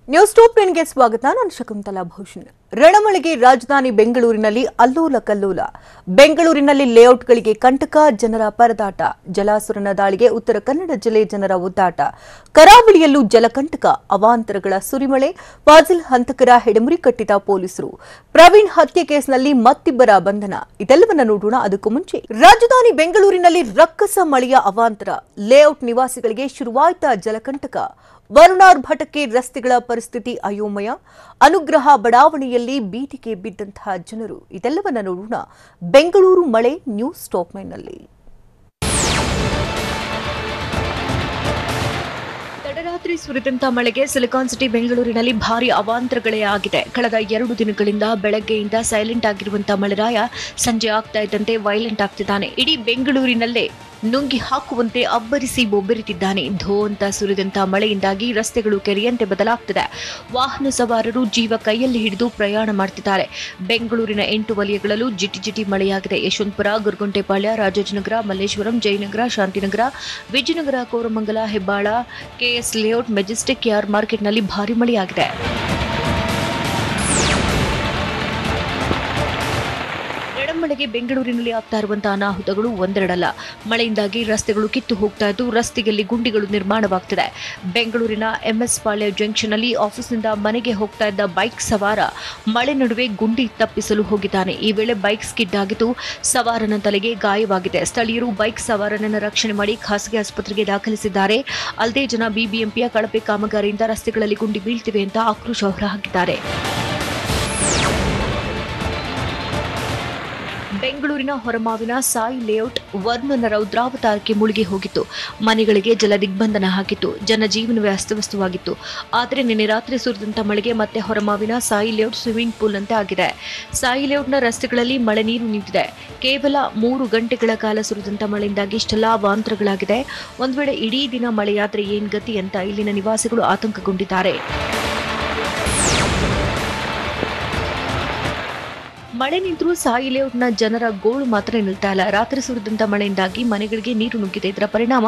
News top 10ಗೆ ಸ್ವಾಗತ. ನಾನು ಶಕುಂತಲಾ ಭೂಷಣ್. ರಣಮಳೆಗೆ ರಾಜಧಾನಿ ಬೆಂಗಳೂರಿನಲ್ಲಿ ಅಲ್ಲೋಲ ಕಲ್ಲೋಲ. ಬೆಂಗಳೂರಿನಲ್ಲಿ ಲೇಔಟ್ಗಳಿಗೆ ಕಂಟಕ, ಜನರ ಪರದಾಟ. ಜಲಾಸುರನ ದಾಳಿಗೆ ಉತ್ತರ ಕನ್ನಡ ಜಿಲ್ಲೆ ಜನರ ಒದ್ದಾಟ. ಕರಾವಳಿಯಲ್ಲೂ ಜಲಕಂಟಕ, ಅವಾಂತರಗಳ ಸುರಿಮಳೆ. ಫಾಜಿಲ್ ಹಂತಕರ ಹೆಡಮುರಿ ಕಟ್ಟಿದ ಪೊಲೀಸರು. ಪ್ರವೀಣ್ ಹತ್ಯೆ ಕೇಸ್ನಲ್ಲಿ ಮತ್ತಿಬ್ಬರ ಬಂಧನ. ಇದೆಲ್ಲವನ್ನ ನೋಡೋಣ. ಅದಕ್ಕೂ ಮುಂಚೆ ರಾಜಧಾನಿ ಬೆಂಗಳೂರಿನಲ್ಲಿ ರಕ್ಕಸ ಮಳೆಯ ಅವಾಂತರ. ಲೇಔಟ್ ನಿವಾಸಿಗಳಿಗೆ ಶುರುವಾಯ್ತ ಜಲಕಂಟಕ. ವರುಣಾರ್ಭಟಕ್ಕೆ ರಸ್ತೆಗಳ ಪರಿಸ್ಥಿತಿ ಅಯೋಮಯ. ಅನುಗ್ರಹ ಬಡಾವಣೆಯಲ್ಲಿ ಬೀದಿಗೆ ಬಿದ್ದಂತಹ ಜನರು. ಇದೆಲ್ಲವನ್ನ ನೋಡೋಣ ಬೆಂಗಳೂರು ಮಳೆ ನ್ಯೂಸ್ ಟಾಪ್ 9ನಲ್ಲಿ. ತಡರಾತ್ರಿ ಸುರಿದಂತ ಮಳೆಗೆ ಸಿಲಿಕಾನ್ ಸಿಟಿ ಬೆಂಗಳೂರಿನಲ್ಲಿ ಭಾರಿ ಅವಾಂತರಗಳೇ ಆಗಿದೆ. ಕಳೆದ 2 ದಿನಗಳಿಂದ ಬೆಳಗ್ಗೆಯಿಂದ ಸೈಲೆಂಟ್ ಆಗಿರುವಂತಹ ಮಳೆರಾಯ ಸಂಜೆ ಆಗ್ತಾ ಇದ್ದಂತೆ ವೈಲೆಂಟ್ ಆಗ್ತಿದ್ದಾನೆ. ಇಡೀ ಬೆಂಗಳೂರಿನಲ್ಲೇ ನುಂಗಿ ಹಾಕುವಂತೆ ಅಬ್ಬರಿಸಿ ಬೊಬ್ಬರಿತಿದ್ದಾನೆ. ಧೋ ಅಂತ ಸುರಿದಂತ ಮಳೆಯಿಂದಾಗಿ ರಸ್ತೆಗಳು ಕೆರೆಯಂತೆ ಬದಲಾಗ್ತಿದೆ. ವಾಹನ ಸವಾರರು ಜೀವ ಕೈಯಲ್ಲಿ ಹಿಡಿದು ಪ್ರಯಾಣ ಮಾಡ್ತಿದ್ದಾರೆ. ಬೆಂಗಳೂರಿನ 8 ವಲಯಗಳಲ್ಲೂ ಜಿಟಿ ಜಿಟಿ ಮಳೆಯಾಗಿದೆ. Yeshwanthpur, Goraguntepalya, Rajajinagar, Malleshwaram, Jayanagar, Shantinagar, Vijayanagar, Koramangala, Hebbal, KS Layout, Majestic, ಯಾರ್ ಮಾರ್ಕೆಟ್ನಲ್ಲಿ ಭಾರಿ ಮಳೆಯಾಗಿದೆ. ಮಳೆಗೆ ಬೆಂಗಳೂರಿನಲ್ಲಿ ಆಗ್ತಾ ಇರುವಂತಹ ಅನಾಹುತಗಳು ಒಂದೆರಡಲ್ಲ. ಮಳೆಯಿಂದಾಗಿ ರಸ್ತೆಗಳು ಕಿತ್ತು ಹೋಗ್ತಾ ಇದ್ದು ರಸ್ತೆಯಲ್ಲಿ ಗುಂಡಿಗಳು ನಿರ್ಮಾಣವಾಗ್ತಿದೆ. ಬೆಂಗಳೂರಿನ ಎಂಎಸ್ ಪಾಳ್ಯ ಜಂಕ್ಷನ್ ನಲ್ಲಿ ಆಫೀಸ್ನಿಂದ ಮನೆಗೆ ಹೋಗ್ತಾ ಇದ್ದ ಬೈಕ್ ಸವಾರ ಮಳೆ ನಡುವೆ ಗುಂಡಿ ತಪ್ಪಿಸಲು ಹೋಗಿದ್ದಾನೆ. ಈ ವೇಳೆ ಬೈಕ್ ಸ್ಕಿಡ್ ಆಗಿದ್ದು ಸವಾರನ ತಲೆಗೆ ಗಾಯವಾಗಿದೆ. ಸ್ಥಳೀಯರು ಬೈಕ್ ಸವಾರನನ್ನು ರಕ್ಷಣೆ ಮಾಡಿ ಖಾಸಗಿ ಆಸ್ಪತ್ರೆಗೆ ದಾಖಲಿಸಿದ್ದಾರೆ. ಅಲ್ಲದೆ ಜನ ಬಿಬಿಎಂಪಿಯ ಕಳಪೆ ಕಾಮಗಾರಿಯಿಂದ ರಸ್ತೆಗಳಲ್ಲಿ ಗುಂಡಿ ಬೀಳ್ತಿವೆ ಅಂತ ಆಕ್ರೋಶ ಹೊರಹಾಕಿದ್ದಾರೆ. ಬೆಂಗಳೂರಿನ ಹೊರಮಾವಿನ ಸಾಯಿ ಲೇಔಟ್ ವರ್ಣನ ರೌದ್ರಾವತಾರಕ್ಕೆ ಮುಳುಗಿ ಹೋಗಿತ್ತು. ಮನೆಗಳಿಗೆ ಜಲ ದಿಗ್ಬಂಧನ ಹಾಕಿತ್ತು. ಜನಜೀವನವೇ ಅಸ್ತವ್ಯಸ್ತವಾಗಿತ್ತು. ಆದರೆ ನಿನ್ನೆ ರಾತ್ರಿ ಸುರಿದಂತ ಮಳೆಗೆ ಮತ್ತೆ ಹೊರಮಾವಿನ ಸಾಯಿ ಲೇಔಟ್ ಸ್ವಿಮ್ಮಿಂಗ್ ಪೂಲ್ ನಂತೆ ಆಗಿದೆ. ಸಾಯಿ ಲೇಔಟ್ನ ರಸ್ತೆಗಳಲ್ಲಿ ಮಳೆ ನೀರು ನಿಂತಿದೆ. ಕೇವಲ 3 ಗಂಟೆಗಳ ಕಾಲ ಸುರಿದಂತ ಮಳೆಯಿಂದಾಗಿ ಇಷ್ಟೆಲ್ಲ ಅವಾಂತರಗಳಾಗಿದೆ. ಒಂದ್ ವೇಳೆ ಇಡೀ ದಿನ ಮಳೆಯಾದ್ರೆ ಏನ್ ಗತಿ ಅಂತ ಇಲ್ಲಿನ ನಿವಾಸಿಗಳು ಆತಂಕಗೊಂಡಿದ್ದಾರೆ. ಮಳೆ ನಿಂತರೂ ಸಾಯಿ ಲೇಔಟ್ನ ಜನರ ಗೋಳು ಮಾತ್ರ ನಿಲ್ತಾ ಇಲ್ಲ. ರಾತ್ರಿ ಸುರಿದಂತ ಮಳೆಯಿಂದಾಗಿ ಮನೆಗಳಿಗೆ ನೀರು ನುಗ್ಗಿದೆ. ಇದರ ಪರಿಣಾಮ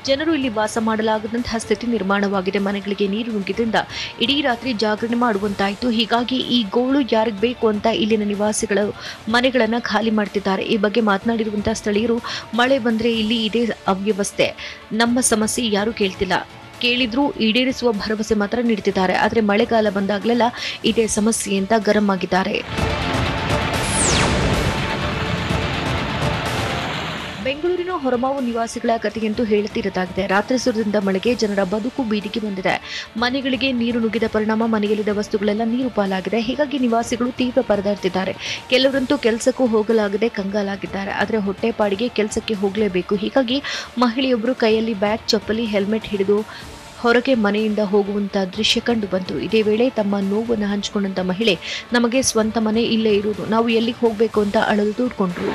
ಜನರು ಇಲ್ಲಿ ವಾಸ ಮಾಡಲಾಗದಂತಹ ಸ್ಥಿತಿ ನಿರ್ಮಾಣವಾಗಿದೆ. ಮನೆಗಳಿಗೆ ನೀರು ನುಗ್ಗಿದ್ರಿಂದ ಇಡೀ ರಾತ್ರಿ ಜಾಗರಣೆ ಮಾಡುವಂತಾಯಿತು. ಹೀಗಾಗಿ ಈ ಗೋಳು ಯಾರಿಗೆ ಬೇಕು ಅಂತ ಇಲ್ಲಿನ ನಿವಾಸಿಗಳು ಮನೆಗಳನ್ನ ಖಾಲಿ ಮಾಡ್ತಿದ್ದಾರೆ. ಈ ಬಗ್ಗೆ ಮಾತನಾಡಿರುವಂತಹ ಸ್ಥಳೀಯರು, ಮಳೆ ಬಂದ್ರೆ ಇಲ್ಲಿ ಇದೇ ಅವ್ಯವಸ್ಥೆ, ನಮ್ಮ ಸಮಸ್ಯೆ ಯಾರು ಕೇಳ್ತಿಲ್ಲ, ಕೇಳಿದ್ರೂ ಈಡೇರಿಸುವ ಭರವಸೆ ಮಾತ್ರ ನೀಡುತ್ತಿದ್ದಾರೆ. ಆದರೆ ಮಳೆಗಾಲ ಬಂದಾಗಲೆಲ್ಲ ಇದೇ ಸಮಸ್ಯೆ ಅಂತ ಗರಂ ಆಗಿದ್ದಾರೆ. ಬೆಂಗಳೂರಿನ ಹೊರಮಾವು ನಿವಾಸಿಗಳ ಕಥೆಯಂತೂ ಹೇಳುತ್ತಿರದಾಗಿದೆ. ರಾತ್ರಿ ಸುರಿದಂತ ಮಳೆಗೆ ಜನರ ಬದುಕು ಬೀದಿಗೆ ಬಂದಿದೆ. ಮನೆಗಳಿಗೆ ನೀರು ನುಗ್ಗಿದ ಪರಿಣಾಮ ಮನೆಯಲ್ಲಿದ್ದ ವಸ್ತುಗಳೆಲ್ಲ ನೀರು ಪಾಲಾಗಿದೆ. ಹೀಗಾಗಿ ನಿವಾಸಿಗಳು ತೀವ್ರ ಪರದಾಡ್ತಿದ್ದಾರೆ. ಕೆಲವರಂತೂ ಕೆಲಸಕ್ಕೂ ಹೋಗಲಾಗದೆ ಕಂಗಾಲಾಗಿದ್ದಾರೆ. ಆದರೆ ಹೊಟ್ಟೆಪಾಡಿಗೆ ಕೆಲಸಕ್ಕೆ ಹೋಗಲೇಬೇಕು. ಹೀಗಾಗಿ ಮಹಿಳೆಯೊಬ್ಬರು ಕೈಯಲ್ಲಿ ಬ್ಯಾಗ್, ಚಪ್ಪಲಿ, ಹೆಲ್ಮೆಟ್ ಹಿಡಿದು ಹೊರಗೆ ಮನೆಯಿಂದ ಹೋಗುವಂತ ದೃಶ್ಯ ಕಂಡು ಬಂತು. ಇದೇ ವೇಳೆ ತಮ್ಮ ನೋವನ್ನು ಹಂಚಿಕೊಂಡಂತ ಮಹಿಳೆ, ನಮಗೆ ಸ್ವಂತ ಮನೆ ಇಲ್ಲೇ ಇರುವುದು, ನಾವು ಎಲ್ಲಿಗೆ ಹೋಗಬೇಕು ಅಂತ ಅಳಲು ತೋಡ್ಕೊಂಡ್ರು.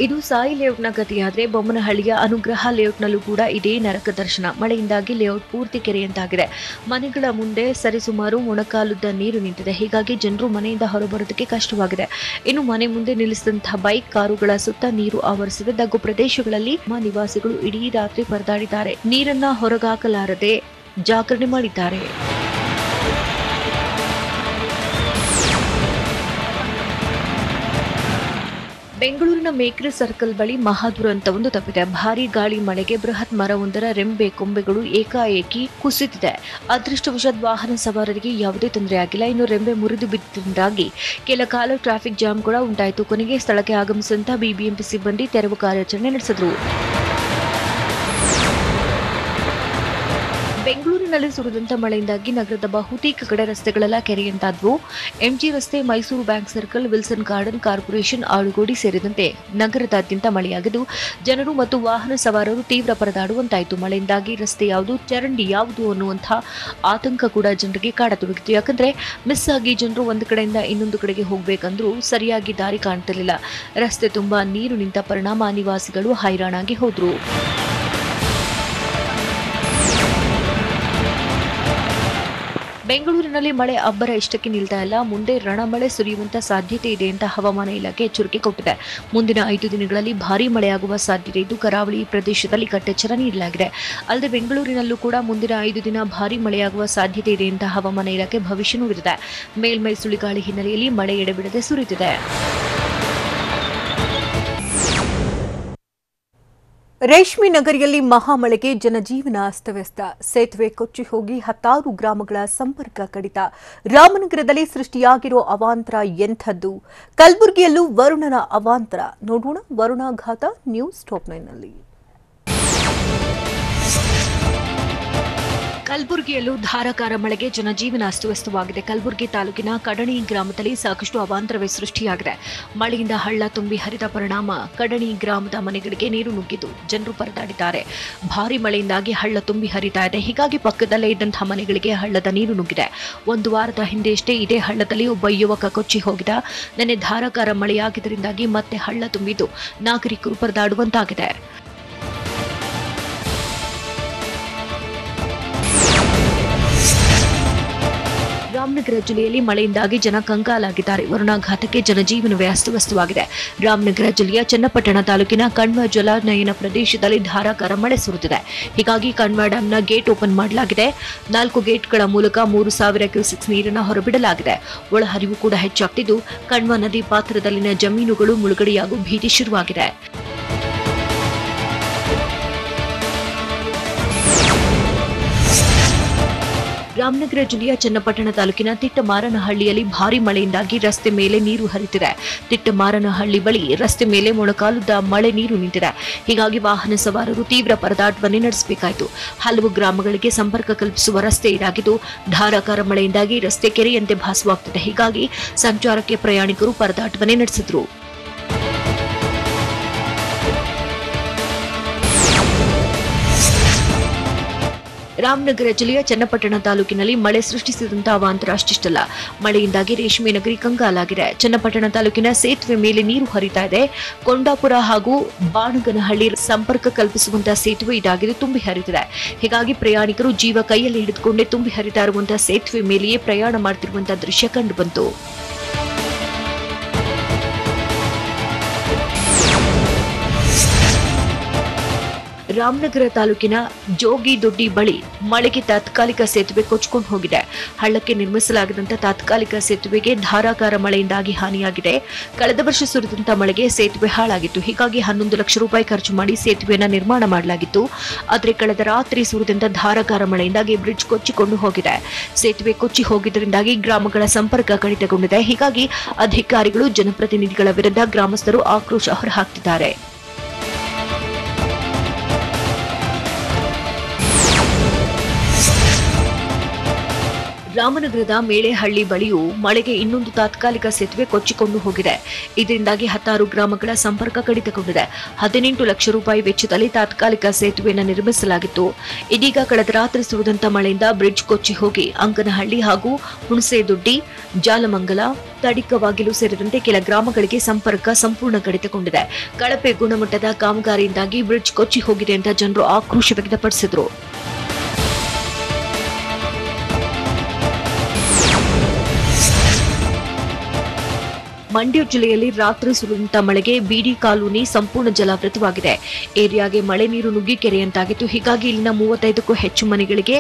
ಇದು ಸಾಯಿ ಲೇಔಟ್ನ ಗತಿಯಾದ್ರೆ ಬೊಮ್ಮನಹಳ್ಳಿಯ ಅನುಗ್ರಹ ಲೇಔಟ್ನಲ್ಲೂ ಕೂಡ ಇದೇ ನರಕ ದರ್ಶನ. ಮಳೆಯಿಂದಾಗಿ ಲೇಔಟ್ ಪೂರ್ತಿ ಕೆರೆಯಂತಾಗಿದೆ. ಮನೆಗಳ ಮುಂದೆ ಸರಿಸುಮಾರು ಮೊಣಕಾಲುದ್ದ ನೀರು ನಿಂತಿದೆ. ಹೀಗಾಗಿ ಜನರು ಮನೆಯಿಂದ ಹೊರಬರೋದಕ್ಕೆ ಕಷ್ಟವಾಗಿದೆ. ಇನ್ನು ಮನೆ ಮುಂದೆ ನಿಲ್ಲಿಸಿದಂತಹ ಬೈಕ್, ಕಾರುಗಳ ಸುತ್ತ ನೀರು ಆವರಿಸಿದೆ. ತಗ್ಗು ಪ್ರದೇಶಗಳಲ್ಲಿ ನಿವಾಸಿಗಳು ಇಡೀ ರಾತ್ರಿ ಪರದಾಡಿದ್ದಾರೆ. ನೀರನ್ನ ಹೊರಗಾಕಲಾರದೆ ಜಾಗರಣೆ ಮಾಡಿದ್ದಾರೆ. ಬೆಂಗಳೂರಿನ ಮೇಕ್ರಿ ಸರ್ಕಲ್ ಬಳಿ ಮಹಾದುರಂತವೊಂದು ತಪ್ಪಿದೆ. ಭಾರೀ ಗಾಳಿ ಮಳೆಗೆ ಬೃಹತ್ ಮರವೊಂದರ ರೆಂಬೆ ಕೊಂಬೆಗಳು ಏಕಾಏಕಿ ಕುಸಿದಿದೆ. ಅದೃಷ್ಟವಶಾತ್ ವಾಹನ ಸವಾರರಿಗೆ ಯಾವುದೇ ತೊಂದರೆ ಆಗಿಲ್ಲ. ಇನ್ನು ರೆಂಬೆ ಮುರಿದು ಬಿದ್ದಿಂದಾಗಿ ಕೆಲ ಕಾಲ ಟ್ರಾಫಿಕ್ ಜಾಮ್ ಕೂಡ ಉಂಟಾಯಿತು. ಕೊನೆಗೆ ಸ್ಥಳಕ್ಕೆ ಆಗಮಿಸಿದಂತಹ ಬಿಬಿಎಂಪಿ ಸಿಬ್ಬಂದಿ ತೆರವು ಕಾರ್ಯಾಚರಣೆ ನಡೆಸಿದರು. ಬೆಂಗಳೂರಿನಲ್ಲಿ ಸುರಿದಂತ ಮಳೆಯಿಂದಾಗಿ ನಗರದ ಬಹುತೇಕ ಕಡೆ ರಸ್ತೆಗಳೆಲ್ಲ ಕೆರೆಯಂತಾದವು. ಎಂಜಿ ರಸ್ತೆ, Mysore Bank Circle, Wilson Garden, corporation, Adugodi ಸೇರಿದಂತೆ ನಗರದಾದ್ಯಂತ ಮಳೆಯಾಗಿದ್ದು ಜನರು ಮತ್ತು ವಾಹನ ಸವಾರರು ತೀವ್ರ ಪರದಾಡುವಂತಾಯಿತು. ಮಳೆಯಿಂದಾಗಿ ರಸ್ತೆ ಯಾವುದು, ಚರಂಡಿ ಯಾವುದು ಅನ್ನುವಂತಹ ಆತಂಕ ಕೂಡ ಜನರಿಗೆ ಕಾಡತೊಡಗಿತು. ಯಾಕಂದ್ರೆ ಮಿಸ್ ಆಗಿ ಜನರು ಒಂದು ಕಡೆಯಿಂದ ಇನ್ನೊಂದು ಕಡೆಗೆ ಹೋಗ್ಬೇಕಂದ್ರೂ ಸರಿಯಾಗಿ ದಾರಿ ಕಾಣ್ತಿರ್ಲಿಲ್ಲ. ರಸ್ತೆ ತುಂಬಾ ನೀರು ನಿಂತ ಪರಿಣಾಮ ನಿವಾಸಿಗಳು ಹೈರಾಣಾಗಿ ಹೋದ್ರು. ಬೆಂಗಳೂರಿನಲ್ಲಿ ಮಳೆ ಅಬ್ಬರ ಇಷ್ಟಕ್ಕೆ ನಿಲ್ತಾ ಇಲ್ಲ. ಮುಂದೆ ರಣಮಳೆ ಸುರಿಯುವಂತ ಸಾಧ್ಯತೆ ಇದೆ ಅಂತ ಹವಾಮಾನ ಇಲಾಖೆ ಎಚ್ಚರಿಕೆ ಕೊಟ್ಟಿದೆ. ಮುಂದಿನ 5 ದಿನಗಳಲ್ಲಿ ಭಾರೀ ಮಳೆಯಾಗುವ ಸಾಧ್ಯತೆ ಇದ್ದು ಕರಾವಳಿ ಪ್ರದೇಶದಲ್ಲಿ ಕಟ್ಟೆಚ್ಚರ ನೀಡಲಾಗಿದೆ. ಅಲ್ಲದೆ ಬೆಂಗಳೂರಿನಲ್ಲೂ ಕೂಡ ಮುಂದಿನ 5 ದಿನ ಭಾರೀ ಮಳೆಯಾಗುವ ಸಾಧ್ಯತೆ ಇದೆ ಅಂತ ಹವಾಮಾನ ಇಲಾಖೆ ಭವಿಷ್ಯ ನುಡಿದಿದೆ. ಮೇಲ್ಮೈ ಸುಳಿಗಾಳಿ ಹಿನ್ನೆಲೆಯಲ್ಲಿ ಮಳೆ ಎಡೆಬಿಡದೆ ಸುರಿಯುತ್ತಿದೆ. ರೇಷ್ಮೆ ನಗರಿಯಲ್ಲಿ ಮಹಾಮಳೆಗೆ ಜನಜೀವನ ಅಸ್ತವ್ಯಸ್ತ. ಸೇತುವೆ ಕೊಚ್ಚಿ ಹೋಗಿ 10 ಗ್ರಾಮಗಳ ಸಂಪರ್ಕ ಕಡಿತ. ರಾಮನಗರದಲ್ಲಿ ಸೃಷ್ಟಿಯಾಗಿರೋ ಅವಾಂತರ ಎಂಥದ್ದು? ಕಲಬುರಗಿಯಲ್ಲೂ ವರುಣನ ಅವಾಂತರ. ನೋಡೋಣ ವರುಣಾಘಾತ ನ್ಯೂಸ್ ಟಾಪ್ 9ನಲ್ಲಿ. ಕಲಬುರಗಿಯಲ್ಲೂ ಧಾರಾಕಾರ ಮಳೆಗೆ ಜನಜೀವನ ಅಸ್ತವ್ಯಸ್ತವಾಗಿದೆ. ಕಲಬುರಗಿ ತಾಲೂಕಿನ ಕಡಣಿ ಗ್ರಾಮದಲ್ಲಿ ಸಾಕಷ್ಟು ಅವಾಂತರವೇ ಸೃಷ್ಟಿಯಾಗಿದೆ. ಮಳೆಯಿಂದ ಹಳ್ಳ ತುಂಬಿ ಹರಿದ ಪರಿಣಾಮ ಕಡಣಿ ಗ್ರಾಮದ ಮನೆಗಳಿಗೆ ನೀರು ನುಗ್ಗಿದ್ದು ಜನರು ಪರದಾಡಿದ್ದಾರೆ. ಭಾರೀ ಮಳೆಯಿಂದಾಗಿ ಹಳ್ಳ ತುಂಬಿ ಹರಿತಾ ಇದೆ. ಹೀಗಾಗಿ ಪಕ್ಕದಲ್ಲೇ ಇದ್ದಂತಹ ಮನೆಗಳಿಗೆ ಹಳ್ಳದ ನೀರು ನುಗ್ಗಿದೆ. 1 ವಾರದ ಹಿಂದೆಯಷ್ಟೇ ಇದೇ ಹಳ್ಳದಲ್ಲಿ ಒಬ್ಬ ಯುವಕ ಕೊಚ್ಚಿ ಹೋಗಿದ. ನೆನ್ನೆ ಧಾರಾಕಾರ ಮಳೆಯಾಗಿದ್ದರಿಂದಾಗಿ ಮತ್ತೆ ಹಳ್ಳ ತುಂಬಿದ್ದು ನಾಗರಿಕರು ಪರದಾಡುವಂತಾಗಿದೆ. ರಾಮನಗರ ಜಿಲ್ಲೆಯಲ್ಲಿ ಮಳೆಯಿಂದಾಗಿ ಜನ ಕಂಗಾಲಾಗಿದ್ದಾರೆ. ವರುಣಾಘಾತಕ್ಕೆ ಜನಜೀವನವೇ ಅಸ್ತವ್ಯಸ್ತವಾಗಿದೆ. ರಾಮನಗರ ಜಿಲ್ಲೆಯ ಚನ್ನಪಟ್ಟಣ ತಾಲೂಕಿನ ಕಣ್ವ ಜಲಾನಯನ ಪ್ರದೇಶದಲ್ಲಿ ಧಾರಾಕಾರ ಮಳೆ ಸುರಿದಿದೆ. ಹೀಗಾಗಿ ಕಣ್ವ ಡ್ಯಾಂನ ಗೇಟ್ ಓಪನ್ ಮಾಡಲಾಗಿದೆ. 4 ಗೇಟ್ಗಳ ಮೂಲಕ 3000 ಕ್ಯೂಸೆಕ್ಸ್ ನೀರನ್ನು ಹೊರಬಿಡಲಾಗಿದೆ. ಒಳಹರಿವು ಕೂಡ ಹೆಚ್ಚಾಗ್ತಿದ್ದು ಕಣ್ವ ನದಿ ಪಾತ್ರದಲ್ಲಿನ ಜಮೀನುಗಳು ಮುಳುಗಡೆಯಾಗುವ ಭೀತಿ ಶುರುವಾಗಿದೆ. ರಾಮನಗರ ಜಿಲ್ಲೆಯ ಚನ್ನಪಟ್ಟಣ ತಾಲೂಕಿನ ತಿಟ್ಟಮಾರನಹಳ್ಳಿಯಲ್ಲಿ ಭಾರೀ ಮಳೆಯಿಂದಾಗಿ ರಸ್ತೆ ಮೇಲೆ ನೀರು ಹರಿತಿದೆ. ತಿಟ್ಟಮಾರನಹಳ್ಳಿ ಬಳಿ ರಸ್ತೆ ಮೇಲೆ ಮೊಣಕಾಲುದ್ದ ಮಳೆ ನೀರು ನಿಂತಿದೆ. ಹೀಗಾಗಿ ವಾಹನ ಸವಾರರು ತೀವ್ರ ಪರದಾಟವನ್ನೇ ನಡೆಸಬೇಕಾಯಿತು. ಹಲವು ಗ್ರಾಮಗಳಿಗೆ ಸಂಪರ್ಕ ಕಲ್ಪಿಸುವ ರಸ್ತೆ ಇದಾಗಿದ್ದು ಧಾರಾಕಾರ ಮಳೆಯಿಂದಾಗಿ ರಸ್ತೆ ಕೆರೆಯಂತೆ ಭಾಸವಾಗುತ್ತಿದೆ. ಹೀಗಾಗಿ ಸಂಚಾರಕ್ಕೆ ಪ್ರಯಾಣಿಕರು ಪರದಾಟವನ್ನೇ ನಡೆಸಿದ್ರು. ರಾಮನಗರ ಜಿಲ್ಲೆಯ ಚನ್ನಪಟ್ಟಣ ತಾಲೂಕಿನಲ್ಲಿ ಮಳೆ ಸೃಷ್ಟಿಸಿದಂತಹ ಅವಾಂತರ ಅಷ್ಟಿಷ್ಟಲ್ಲ. ಮಳೆಯಿಂದಾಗಿ ರೇಷ್ಮೆ ನಗರಿ ಕಂಗಾಲಾಗಿದೆ. ಚನ್ನಪಟ್ಟಣ ತಾಲೂಕಿನ ಸೇತುವೆ ಮೇಲೆ ನೀರು ಹರಿತಾ ಇದೆ. ಕೊಂಡಾಪುರ ಹಾಗೂ ಬಾಣಗನಹಳ್ಳಿ ಸಂಪರ್ಕ ಕಲ್ಪಿಸುವಂತಹ ಸೇತುವೆ ಇದಾಗಿದೆ ತುಂಬಿ ಹರಿದಿದೆ. ಹೀಗಾಗಿ ಪ್ರಯಾಣಿಕರು ಜೀವ ಕೈಯಲ್ಲಿ ಹಿಡಿದುಕೊಂಡೇ ತುಂಬಿ ಹರಿತಾ ಇರುವಂತಹ ಸೇತುವೆ ಮೇಲೆಯೇ ಪ್ರಯಾಣ ಮಾಡುತ್ತಿರುವಂತಹ ದೃಶ್ಯ ಕಂಡುಬಂತು. ರಾಮನಗರ ತಾಲೂಕಿನ ಜೋಗಿದೊಡ್ಡಿ ಬಳಿ ಮಳೆಗೆ ತಾತ್ಕಾಲಿಕ ಸೇತುವೆ ಕೊಚ್ಚಿಕೊಂಡು ಹೋಗಿದೆ. ಹಳ್ಳಕ್ಕೆ ನಿರ್ಮಿಸಲಾಗಿದ್ದಂಥ ತಾತ್ಕಾಲಿಕ ಸೇತುವೆಗೆ ಧಾರಾಕಾರ ಮಳೆಯಿಂದಾಗಿ ಹಾನಿಯಾಗಿದೆ. ಕಳೆದ ವರ್ಷ ಸುರಿದಂತಹ ಮಳೆಗೆ ಸೇತುವೆ ಹಾಳಾಗಿತ್ತು. ಹೀಗಾಗಿ 11 ಲಕ್ಷ ರೂಪಾಯಿ ಖರ್ಚು ಮಾಡಿ ಸೇತುವೆಯನ್ನು ನಿರ್ಮಾಣ ಮಾಡಲಾಗಿತ್ತು. ಆದರೆ ಕಳೆದ ರಾತ್ರಿ ಸುರಿದಂತಹ ಧಾರಾಕಾರ ಮಳೆಯಿಂದಾಗಿ ಬ್ರಿಡ್ಜ್ ಕೊಚ್ಚಿಕೊಂಡು ಹೋಗಿದೆ. ಸೇತುವೆ ಕೊಚ್ಚಿ ಹೋಗಿದ್ದರಿಂದಾಗಿ ಗ್ರಾಮಗಳ ಸಂಪರ್ಕ ಕಡಿತಗೊಂಡಿದೆ. ಹೀಗಾಗಿ ಅಧಿಕಾರಿಗಳು ಜನಪ್ರತಿನಿಧಿಗಳ ವಿರುದ್ಧ ಗ್ರಾಮಸ್ಥರು ಆಕ್ರೋಶ ಹೊರಹಾಕ್ತಿದ್ದಾರೆ. ರಾಮನಗರದ ಮೇಳೆಹಳ್ಳಿ ಬಳಿಯೂ ಮಳೆಗೆ ಇನ್ನೊಂದು ತಾತ್ಕಾಲಿಕ ಸೇತುವೆ ಕೊಚ್ಚಿಕೊಂಡು ಹೋಗಿದೆ. ಇದರಿಂದಾಗಿ 16 ಗ್ರಾಮಗಳ ಸಂಪರ್ಕ ಕಡಿತಗೊಂಡಿದೆ. 18 ಲಕ್ಷ ರೂಪಾಯಿ ವೆಚ್ಚದಲ್ಲಿ ತಾತ್ಕಾಲಿಕ ಸೇತುವೆಯನ್ನು ನಿರ್ಮಿಸಲಾಗಿತ್ತು. ಇದೀಗ ಕಳೆದ ರಾತ್ರಿ ಸುರಿದಂತ ಮಳೆಯಿಂದ ಬ್ರಿಡ್ಜ್ ಕೊಚ್ಚಿ ಹೋಗಿ ಅಂಕನಹಳ್ಳಿ ಹಾಗೂ ಹುಣಸೆದೊಡ್ಡಿ, ಜಾಲಮಂಗಲ, ತಡಿಕವಾಗಿಲು ಸೇರಿದಂತೆ ಕೆಲ ಗ್ರಾಮಗಳಿಗೆ ಸಂಪರ್ಕ ಸಂಪೂರ್ಣ ಕಡಿತಗೊಂಡಿದೆ. ಕಳಪೆ ಗುಣಮಟ್ಟದ ಕಾಮಗಾರಿಯಿಂದಾಗಿ ಬ್ರಿಡ್ಜ್ ಕೊಚ್ಚಿ ಹೋಗಿದೆ ಅಂತ ಜನರು ಆಕ್ರೋಶ ವ್ಯಕ್ತಪಡಿಸಿದರು. ಮಂಡ್ಯ ಜಿಲ್ಲೆಯಲ್ಲಿ ರಾತ್ರಿ ಸುರಿದಂತ ಮಳೆಗೆ ಬಿಡಿ ಕಾಲೋನಿ ಸಂಪೂರ್ಣ ಜಲಾವೃತವಾಗಿದೆ. ಏರಿಯಾಗೆ ಮಳೆ ನೀರು ನುಗ್ಗಿ ಕೆರೆಯಂತಾಗಿತ್ತು. ಹೀಗಾಗಿ ಇಲ್ಲಿನ 35ಕ್ಕೂ ಹೆಚ್ಚು ಮನೆಗಳಿಗೆ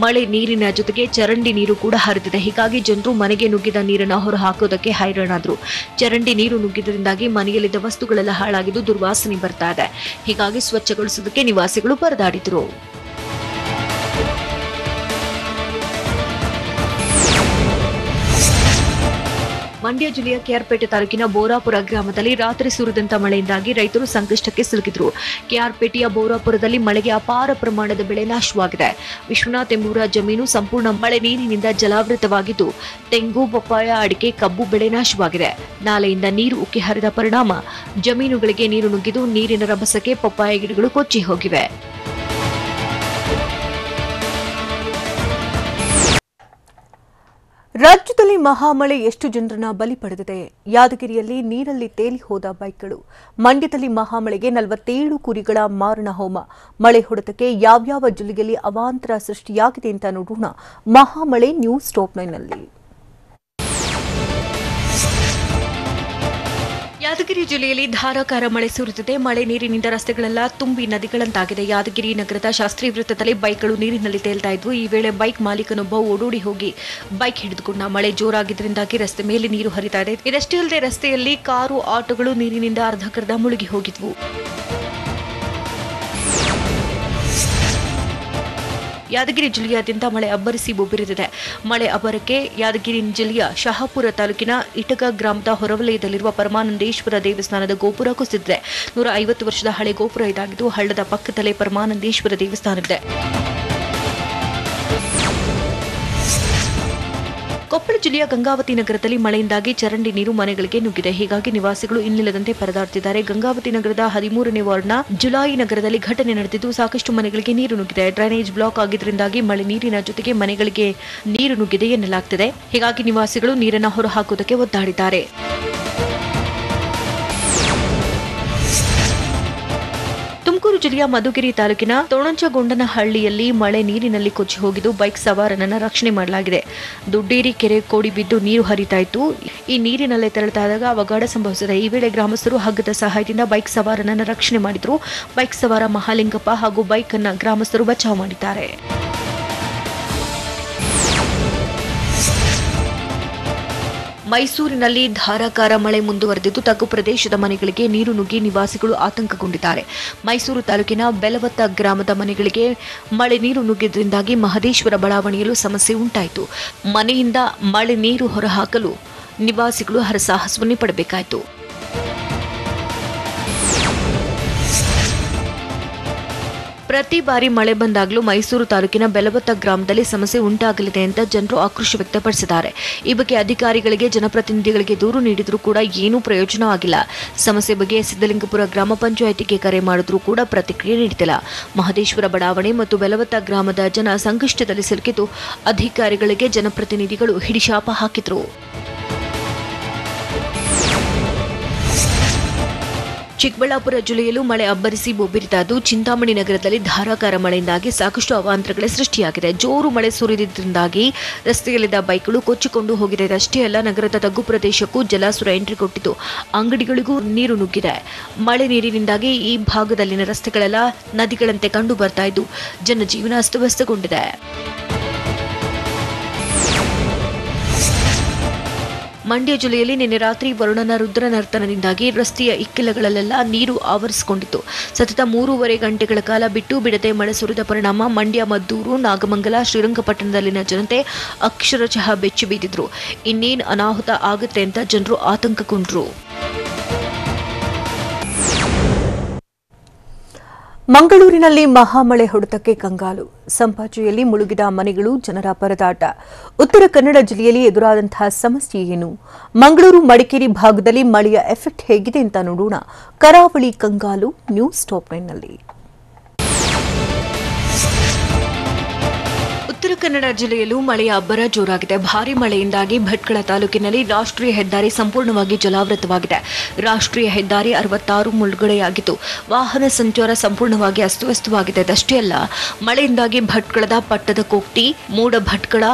ಮಳೆ ನೀರಿನ ಜೊತೆಗೆ ಚರಂಡಿ ನೀರು ಕೂಡ ಹರಿದಿದೆ. ಹೀಗಾಗಿ ಜನರು ಮನೆಗೆ ನುಗ್ಗಿದ ನೀರನ್ನು ಹೊರಹಾಕೋದಕ್ಕೆ ಹೈರಾಣಾದ್ರು. ಚರಂಡಿ ನೀರು ನುಗ್ಗಿದ್ರಿಂದಾಗಿ ಮನೆಯಲ್ಲಿದ್ದ ವಸ್ತುಗಳೆಲ್ಲ ಹಾಳಾಗಿದ್ದು ದುರ್ವಾಸನೆ ಬರ್ತಾ ಇದೆ. ಹೀಗಾಗಿ ಸ್ವಚ್ಛಗೊಳಿಸೋದಕ್ಕೆ ನಿವಾಸಿಗಳು ಪರದಾಡಿದ್ರು. ಮಂಡ್ಯ ಜಿಲ್ಲೆಯ ಕೆಆರ್ಪೇಟೆ ತಾಲೂಕಿನ ಬೋರಾಪುರ ಗ್ರಾಮದಲ್ಲಿ ರಾತ್ರಿ ಸುರಿದಂತ ಮಳೆಯಿಂದಾಗಿ ರೈತರು ಸಂಕಷ್ಟಕ್ಕೆ ಸಿಲುಕಿದ್ರು. ಕೆಆರ್ಪೇಟೆಯ ಬೋರಾಪುರದಲ್ಲಿ ಮಳೆಗೆ ಅಪಾರ ಪ್ರಮಾಣದ ಬೆಳೆ ನಾಶವಾಗಿದೆ. ವಿಶ್ವನಾಥ್ ಎಂಬುವರ ಜಮೀನು ಸಂಪೂರ್ಣ ಮಳೆ ನೀರಿನಿಂದ ಜಲಾವೃತವಾಗಿದ್ದು ತೆಂಗು, ಪಪ್ಪಾಯ, ಅಡಿಕೆ, ಕಬ್ಬು ಬೆಳೆ ನಾಶವಾಗಿದೆ. ನಾಲೆಯಿಂದ ನೀರು ಉಕ್ಕಿ ಹರಿದ ಪರಿಣಾಮ ಜಮೀನುಗಳಿಗೆ ನೀರು ನುಗ್ಗಿದ್ದು ನೀರಿನ ರಭಸಕ್ಕೆ ಪಪ್ಪಾಯ ಗಿಡಗಳು ಕೊಚ್ಚಿ ಹೋಗಿವೆ. ರಾಜ್ಯದಲ್ಲಿ ಮಹಾಮಳೆ ಎಷ್ಟು ಜನರನ್ನ ಬಲಿ ಪಡೆದಿದೆ. ಯಾದಗಿರಿಯಲ್ಲಿ ನೀರಲ್ಲಿ ತೇಲಿ ಹೋದ ಬೈಕ್ಗಳು. ಮಂಡ್ಯದಲ್ಲಿ ಮಹಾಮಳೆಗೆ 47 ಕುರಿಗಳ ಮಾರಣ ಹೋಮ. ಮಳೆ ಹೊಡೆತಕ್ಕೆ ಯಾವ್ಯಾವ ಜಿಲ್ಲೆಯಲ್ಲಿ ಅವಾಂತರ ಸೃಷ್ಟಿಯಾಗಿದೆ ಅಂತ ನೋಡೋಣ ಮಹಾಮಳೆ ನ್ಯೂಸ್ ಟಾಪ್ 9ನಲ್ಲಿ. ಯಾದಗಿರಿ ಜಿಲ್ಲೆಯಲ್ಲಿ ಧಾರಾಕಾರ ಮಳೆ ಸುರಿದಿದೆ. ಮಳೆ ನೀರಿನಿಂದ ರಸ್ತೆಗಳೆಲ್ಲ ತುಂಬಿ ನದಿಗಳಂತಾಗಿದೆ. ಯಾದಗಿರಿ ನಗರದ ಶಾಸ್ತ್ರಿ ವೃತ್ತದಲ್ಲಿ ಬೈಕ್ಗಳು ನೀರಿನಲ್ಲಿ ತೇಲ್ತಾ ಇದ್ವು. ಈ ವೇಳೆ ಬೈಕ್ ಮಾಲೀಕನೊಬ್ಬ ಓಡೋಡಿ ಹೋಗಿ ಬೈಕ್ ಹಿಡಿದುಕೊಂಡ. ಮಳೆ ಜೋರಾಗಿದ್ದರಿಂದಾಗಿ ರಸ್ತೆ ಮೇಲೆ ನೀರು ಹರಿತಾ ಇದೆ. ಇದಷ್ಟೇ ಅಲ್ಲದೆ ರಸ್ತೆಯಲ್ಲಿ ಕಾರು, ಆಟೋಗಳು ನೀರಿನಿಂದ ಅರ್ಧಕರ್ಧ ಮುಳುಗಿ ಹೋಗಿದ್ವು. ಯಾದಗಿರಿ ಜಿಲ್ಲೆಯಾದ್ಯಂತ ಮಳೆ ಅಬ್ಬರಿಸಿ ಬೊಬ್ಬಿರಿದಿದೆ. ಮಳೆ ಅಬ್ಬರಕ್ಕೆ ಯಾದಗಿರಿ ಜಿಲ್ಲೆಯ ಶಹಾಪುರ ತಾಲೂಕಿನ ಇಟಗ ಗ್ರಾಮದ ಹೊರವಲಯದಲ್ಲಿರುವ ಪರಮಾನಂದೇಶ್ವರ ದೇವಸ್ಥಾನದ ಗೋಪುರ ಕುಸಿದಿದೆ. 150 ವರ್ಷದ ಹಳೆ ಗೋಪುರ ಇದಾಗಿದ್ದು ಹಳ್ಳದ ಪಕ್ಕದಲ್ಲೇ ಪರಮಾನಂದೇಶ್ವರ ದೇವಸ್ಥಾನವಿದೆ. ಕೊಪ್ಪಳ ಜಿಲ್ಲೆಯ ಗಂಗಾವತಿ ನಗರದಲ್ಲಿ ಮಳೆಯಿಂದಾಗಿ ಚರಂಡಿ ನೀರು ಮನೆಗಳಿಗೆ ನುಗ್ಗಿದೆ. ಹೀಗಾಗಿ ನಿವಾಸಿಗಳು ಇನ್ನಿಲ್ಲದಂತೆ ಪರದಾಡುತ್ತಿದ್ದಾರೆ. ಗಂಗಾವತಿ ನಗರದ 13ನೇ ವಾರ್ಡ್ನ ಜುಲಾಯಿ ನಗರದಲ್ಲಿ ಘಟನೆ ನಡೆದಿದ್ದು ಸಾಕಷ್ಟು ಮನೆಗಳಿಗೆ ನೀರು ನುಗ್ಗಿದೆ. ಡ್ರೈನೇಜ್ ಬ್ಲಾಕ್ ಆಗಿದ್ದರಿಂದಾಗಿ ಮಳೆ ನೀರಿನ ಜೊತೆಗೆ ಮನೆಗಳಿಗೆ ನೀರು ನುಗ್ಗಿದೆ ಎನ್ನಲಾಗುತ್ತಿದೆ. ಹೀಗಾಗಿ ನಿವಾಸಿಗಳು ನೀರನ್ನು ಹೊರಹಾಕುವುದಕ್ಕೆ ಒದ್ದಾಡಿದ್ದಾರೆ. ತುಮಕೂರು ಜಿಲ್ಲೆಯ ಮಧುಗಿರಿ ತಾಲೂಕಿನ ತೋಣಂಚಗೊಂಡನಹಳ್ಳಿಯಲ್ಲಿ ಮಳೆ ನೀರಿನಲ್ಲಿ ಕೊಚ್ಚಿ ಹೋಗಿದ್ದು ಬೈಕ್ ಸವಾರನನ್ನ ರಕ್ಷಣೆ ಮಾಡಲಾಗಿದೆ. ದುಡ್ಡೇರಿ ಕೆರೆ ಕೋಡಿ ಬಿದ್ದು ನೀರು ಹರಿತಾ ಇತ್ತು. ಈ ನೀರಿನಲ್ಲೇ ತೆರಳುತ್ತಾ ಇದ್ದಾಗ ಅವಘಡ ಸಂಭವಿಸಿದೆ. ಈ ವೇಳೆ ಗ್ರಾಮಸ್ಥರು ಹಗ್ಗದ ಸಹಾಯದಿಂದ ಬೈಕ್ ಸವಾರನನ್ನ ರಕ್ಷಣೆ ಮಾಡಿದ್ರು. ಬೈಕ್ ಸವಾರ ಮಹಾಲಿಂಗಪ್ಪ ಹಾಗೂ ಬೈಕ್ ಅನ್ನ ಗ್ರಾಮಸ್ಥರು ಬಚಾವ್ ಮಾಡಿದ್ದಾರೆ. ಮೈಸೂರಿನಲ್ಲಿ ಧಾರಾಕಾರ ಮಳೆ ಮುಂದುವರೆದಿದ್ದು ತಗ್ಗು ಪ್ರದೇಶದ ಮನೆಗಳಿಗೆ ನೀರು ನುಗ್ಗಿ ನಿವಾಸಿಗಳು ಆತಂಕಗೊಂಡಿದ್ದಾರೆ. ಮೈಸೂರು ತಾಲೂಕಿನ ಬೆಲವತ್ತ ಗ್ರಾಮದ ಮನೆಗಳಿಗೆ ಮಳೆ ನೀರು ನುಗ್ಗಿದ್ರಿಂದಾಗಿ ಮಹದೇಶ್ವರ ಬಡಾವಣೆಯಲ್ಲೂ ಸಮಸ್ಯೆ ಉಂಟಾಯಿತು. ಮನೆಯಿಂದ ಮಳೆ ನೀರು ಹೊರಹಾಕಲು ನಿವಾಸಿಗಳು ಹರಸಾಹಸವನ್ನೇ ಪಡಬೇಕಾಯಿತು. ಪ್ರತಿ ಬಾರಿ ಮಳೆ ಬಂದಾಗಲೂ ಮೈಸೂರು ತಾಲೂಕಿನ ಬೆಲವತ್ತ ಗ್ರಾಮದಲ್ಲಿ ಸಮಸ್ಯೆ ಉಂಟಾಗಲಿದೆ ಅಂತ ಜನರು ಆಕ್ರೋಶ ವ್ಯಕ್ತಪಡಿಸಿದ್ದಾರೆ. ಈ ಬಗ್ಗೆ ಅಧಿಕಾರಿಗಳಿಗೆ, ಜನಪ್ರತಿನಿಧಿಗಳಿಗೆ ದೂರು ನೀಡಿದರೂ ಕೂಡ ಏನೂ ಪ್ರಯೋಜನ ಆಗಿಲ್ಲ. ಸಮಸ್ಯೆ ಬಗ್ಗೆ ಸಿದ್ದಲಿಂಗಪುರ ಗ್ರಾಮ ಪಂಚಾಯಿತಿಗೆ ಕರೆ ಮಾಡಿದ್ರೂ ಕೂಡ ಪ್ರತಿಕ್ರಿಯೆ ನೀಡಿಲ್ಲ. ಮಹದೇಶ್ವರ ಬಡಾವಣೆ ಮತ್ತು ಬೆಲವತ್ತ ಗ್ರಾಮದ ಜನ ಸಂಕಷ್ಟದಲ್ಲಿ ಸಿಲುಕಿದ್ದು ಅಧಿಕಾರಿಗಳಿಗೆ ಜನಪ್ರತಿನಿಧಿಗಳು ಹಿಡಿಶಾಪ ಹಾಕಿದ್ರು. ಚಿಕ್ಕಬಳ್ಳಾಪುರ ಜಿಲ್ಲೆಯಲ್ಲೂ ಮಳೆ ಅಬ್ಬರಿಸಿ ಬೊಬ್ಬಿರಿತಾದ್ದು. ಚಿಂತಾಮಣಿ ನಗರದಲ್ಲಿ ಧಾರಾಕಾರ ಮಳೆಯಿಂದಾಗಿ ಸಾಕಷ್ಟು ಅವಾಂತರಗಳೇ ಸೃಷ್ಟಿಯಾಗಿದೆ. ಜೋರು ಮಳೆ ಸುರಿದಿದ್ದರಿಂದಾಗಿ ರಸ್ತೆಯಲ್ಲಿದ್ದ ಬೈಕ್ಗಳು ಕೊಚ್ಚಿಕೊಂಡು ಹೋಗಿದೆ. ಅಷ್ಟೇ ಅಲ್ಲ, ನಗರದ ತಗ್ಗು ಪ್ರದೇಶಕ್ಕೂ ಜಲಾಸುರ ಎಂಟ್ರಿ ಕೊಟ್ಟಿದ್ದು ಅಂಗಡಿಗಳಿಗೂ ನೀರು ನುಗ್ಗಿದೆ. ಮಳೆ ನೀರಿನಿಂದಾಗಿ ಈ ಭಾಗದಲ್ಲಿನ ರಸ್ತೆಗಳೆಲ್ಲ ನದಿಗಳಂತೆ ಕಂಡು ಬರ್ತಾ ಇದ್ದು ಜನಜೀವನ ಅಸ್ತವ್ಯಸ್ತಗೊಂಡಿದೆ. ಮಂಡ್ಯ ಜಿಲ್ಲೆಯಲ್ಲಿ ನಿನ್ನೆ ರಾತ್ರಿ ವರುಣನ ರುದ್ರ ನರ್ತನದಿಂದಾಗಿ ರಸ್ತೆಯ ಇಕ್ಕೆಲಗಳಲ್ಲೆಲ್ಲ ನೀರು ಆವರಿಸಿಕೊಂಡಿತ್ತು. ಸತತ 3.5 ಗಂಟೆಗಳ ಕಾಲ ಬಿಟ್ಟು ಬಿಡದೆ ಮಳೆ ಸುರಿದ ಪರಿಣಾಮ ಮಂಡ್ಯ, ಮದ್ದೂರು, ನಾಗಮಂಗಲ, ಶ್ರೀರಂಗಪಟ್ಟಣದಲ್ಲಿನ ಜನತೆ ಅಕ್ಷರಶಃ ಬೆಚ್ಚಿ ಬೀದಿದ್ರು. ಇನ್ನೇನು ಅನಾಹುತ ಆಗುತ್ತೆ ಅಂತ ಜನರು ಆತಂಕಗೊಂಡ್ರು. ಮಂಗಳೂರಿನಲ್ಲಿ ಮಹಾಮಳೆ ಹೊಡೆತಕ್ಕೆ ಕಂಗಾಲು. ಸಂಪಾಜೆಯಲ್ಲಿ ಮುಳುಗಿದ ಮನೆಗಳು, ಜನರ ಪರದಾಟ. ಉತ್ತರ ಕನ್ನಡ ಜಿಲ್ಲೆಯಲ್ಲಿ ಎದುರಾದಂತಹ ಸಮಸ್ಯೆ ಏನು? ಮಂಗಳೂರು, ಮಡಿಕೇರಿ ಭಾಗದಲ್ಲಿ ಮಳೆಯ ಎಫೆಕ್ಟ್ ಹೇಗಿದೆ ಅಂತ ನೋಡೋಣ ಕರಾವಳಿ ಕಂಗಾಲು ನ್ಯೂಸ್ ಟಾಪ್ 9ನಲ್ಲಿ. ಉತ್ತರ ಕನ್ನಡ ಜಿಲ್ಲೆಯಲ್ಲೂ ಮಳೆಯ ಅಬ್ಬರ ಜೋರಾಗಿದೆ. ಭಾರೀ ಮಳೆಯಿಂದಾಗಿ ಭಟ್ಕಳ ತಾಲೂಕಿನಲ್ಲಿ ರಾಷ್ಟ್ರೀಯ ಹೆದ್ದಾರಿ ಸಂಪೂರ್ಣವಾಗಿ ಜಲಾವೃತವಾಗಿದೆ. ರಾಷ್ಟ್ರೀಯ ಹೆದ್ದಾರಿ 66 ಮುಳುಗಡೆಯಾಗಿದ್ದು ವಾಹನ ಸಂಚಾರ ಸಂಪೂರ್ಣವಾಗಿ ಅಸ್ತವ್ಯಸ್ತವಾಗಿದೆ. ಅದಷ್ಟೇ ಅಲ್ಲ, ಮಳೆಯಿಂದಾಗಿ ಭಟ್ಕಳದ ಪಟ್ಟದಕೋಕ್ಟಿ, ಮೂಡಭಟ್ಕಳ,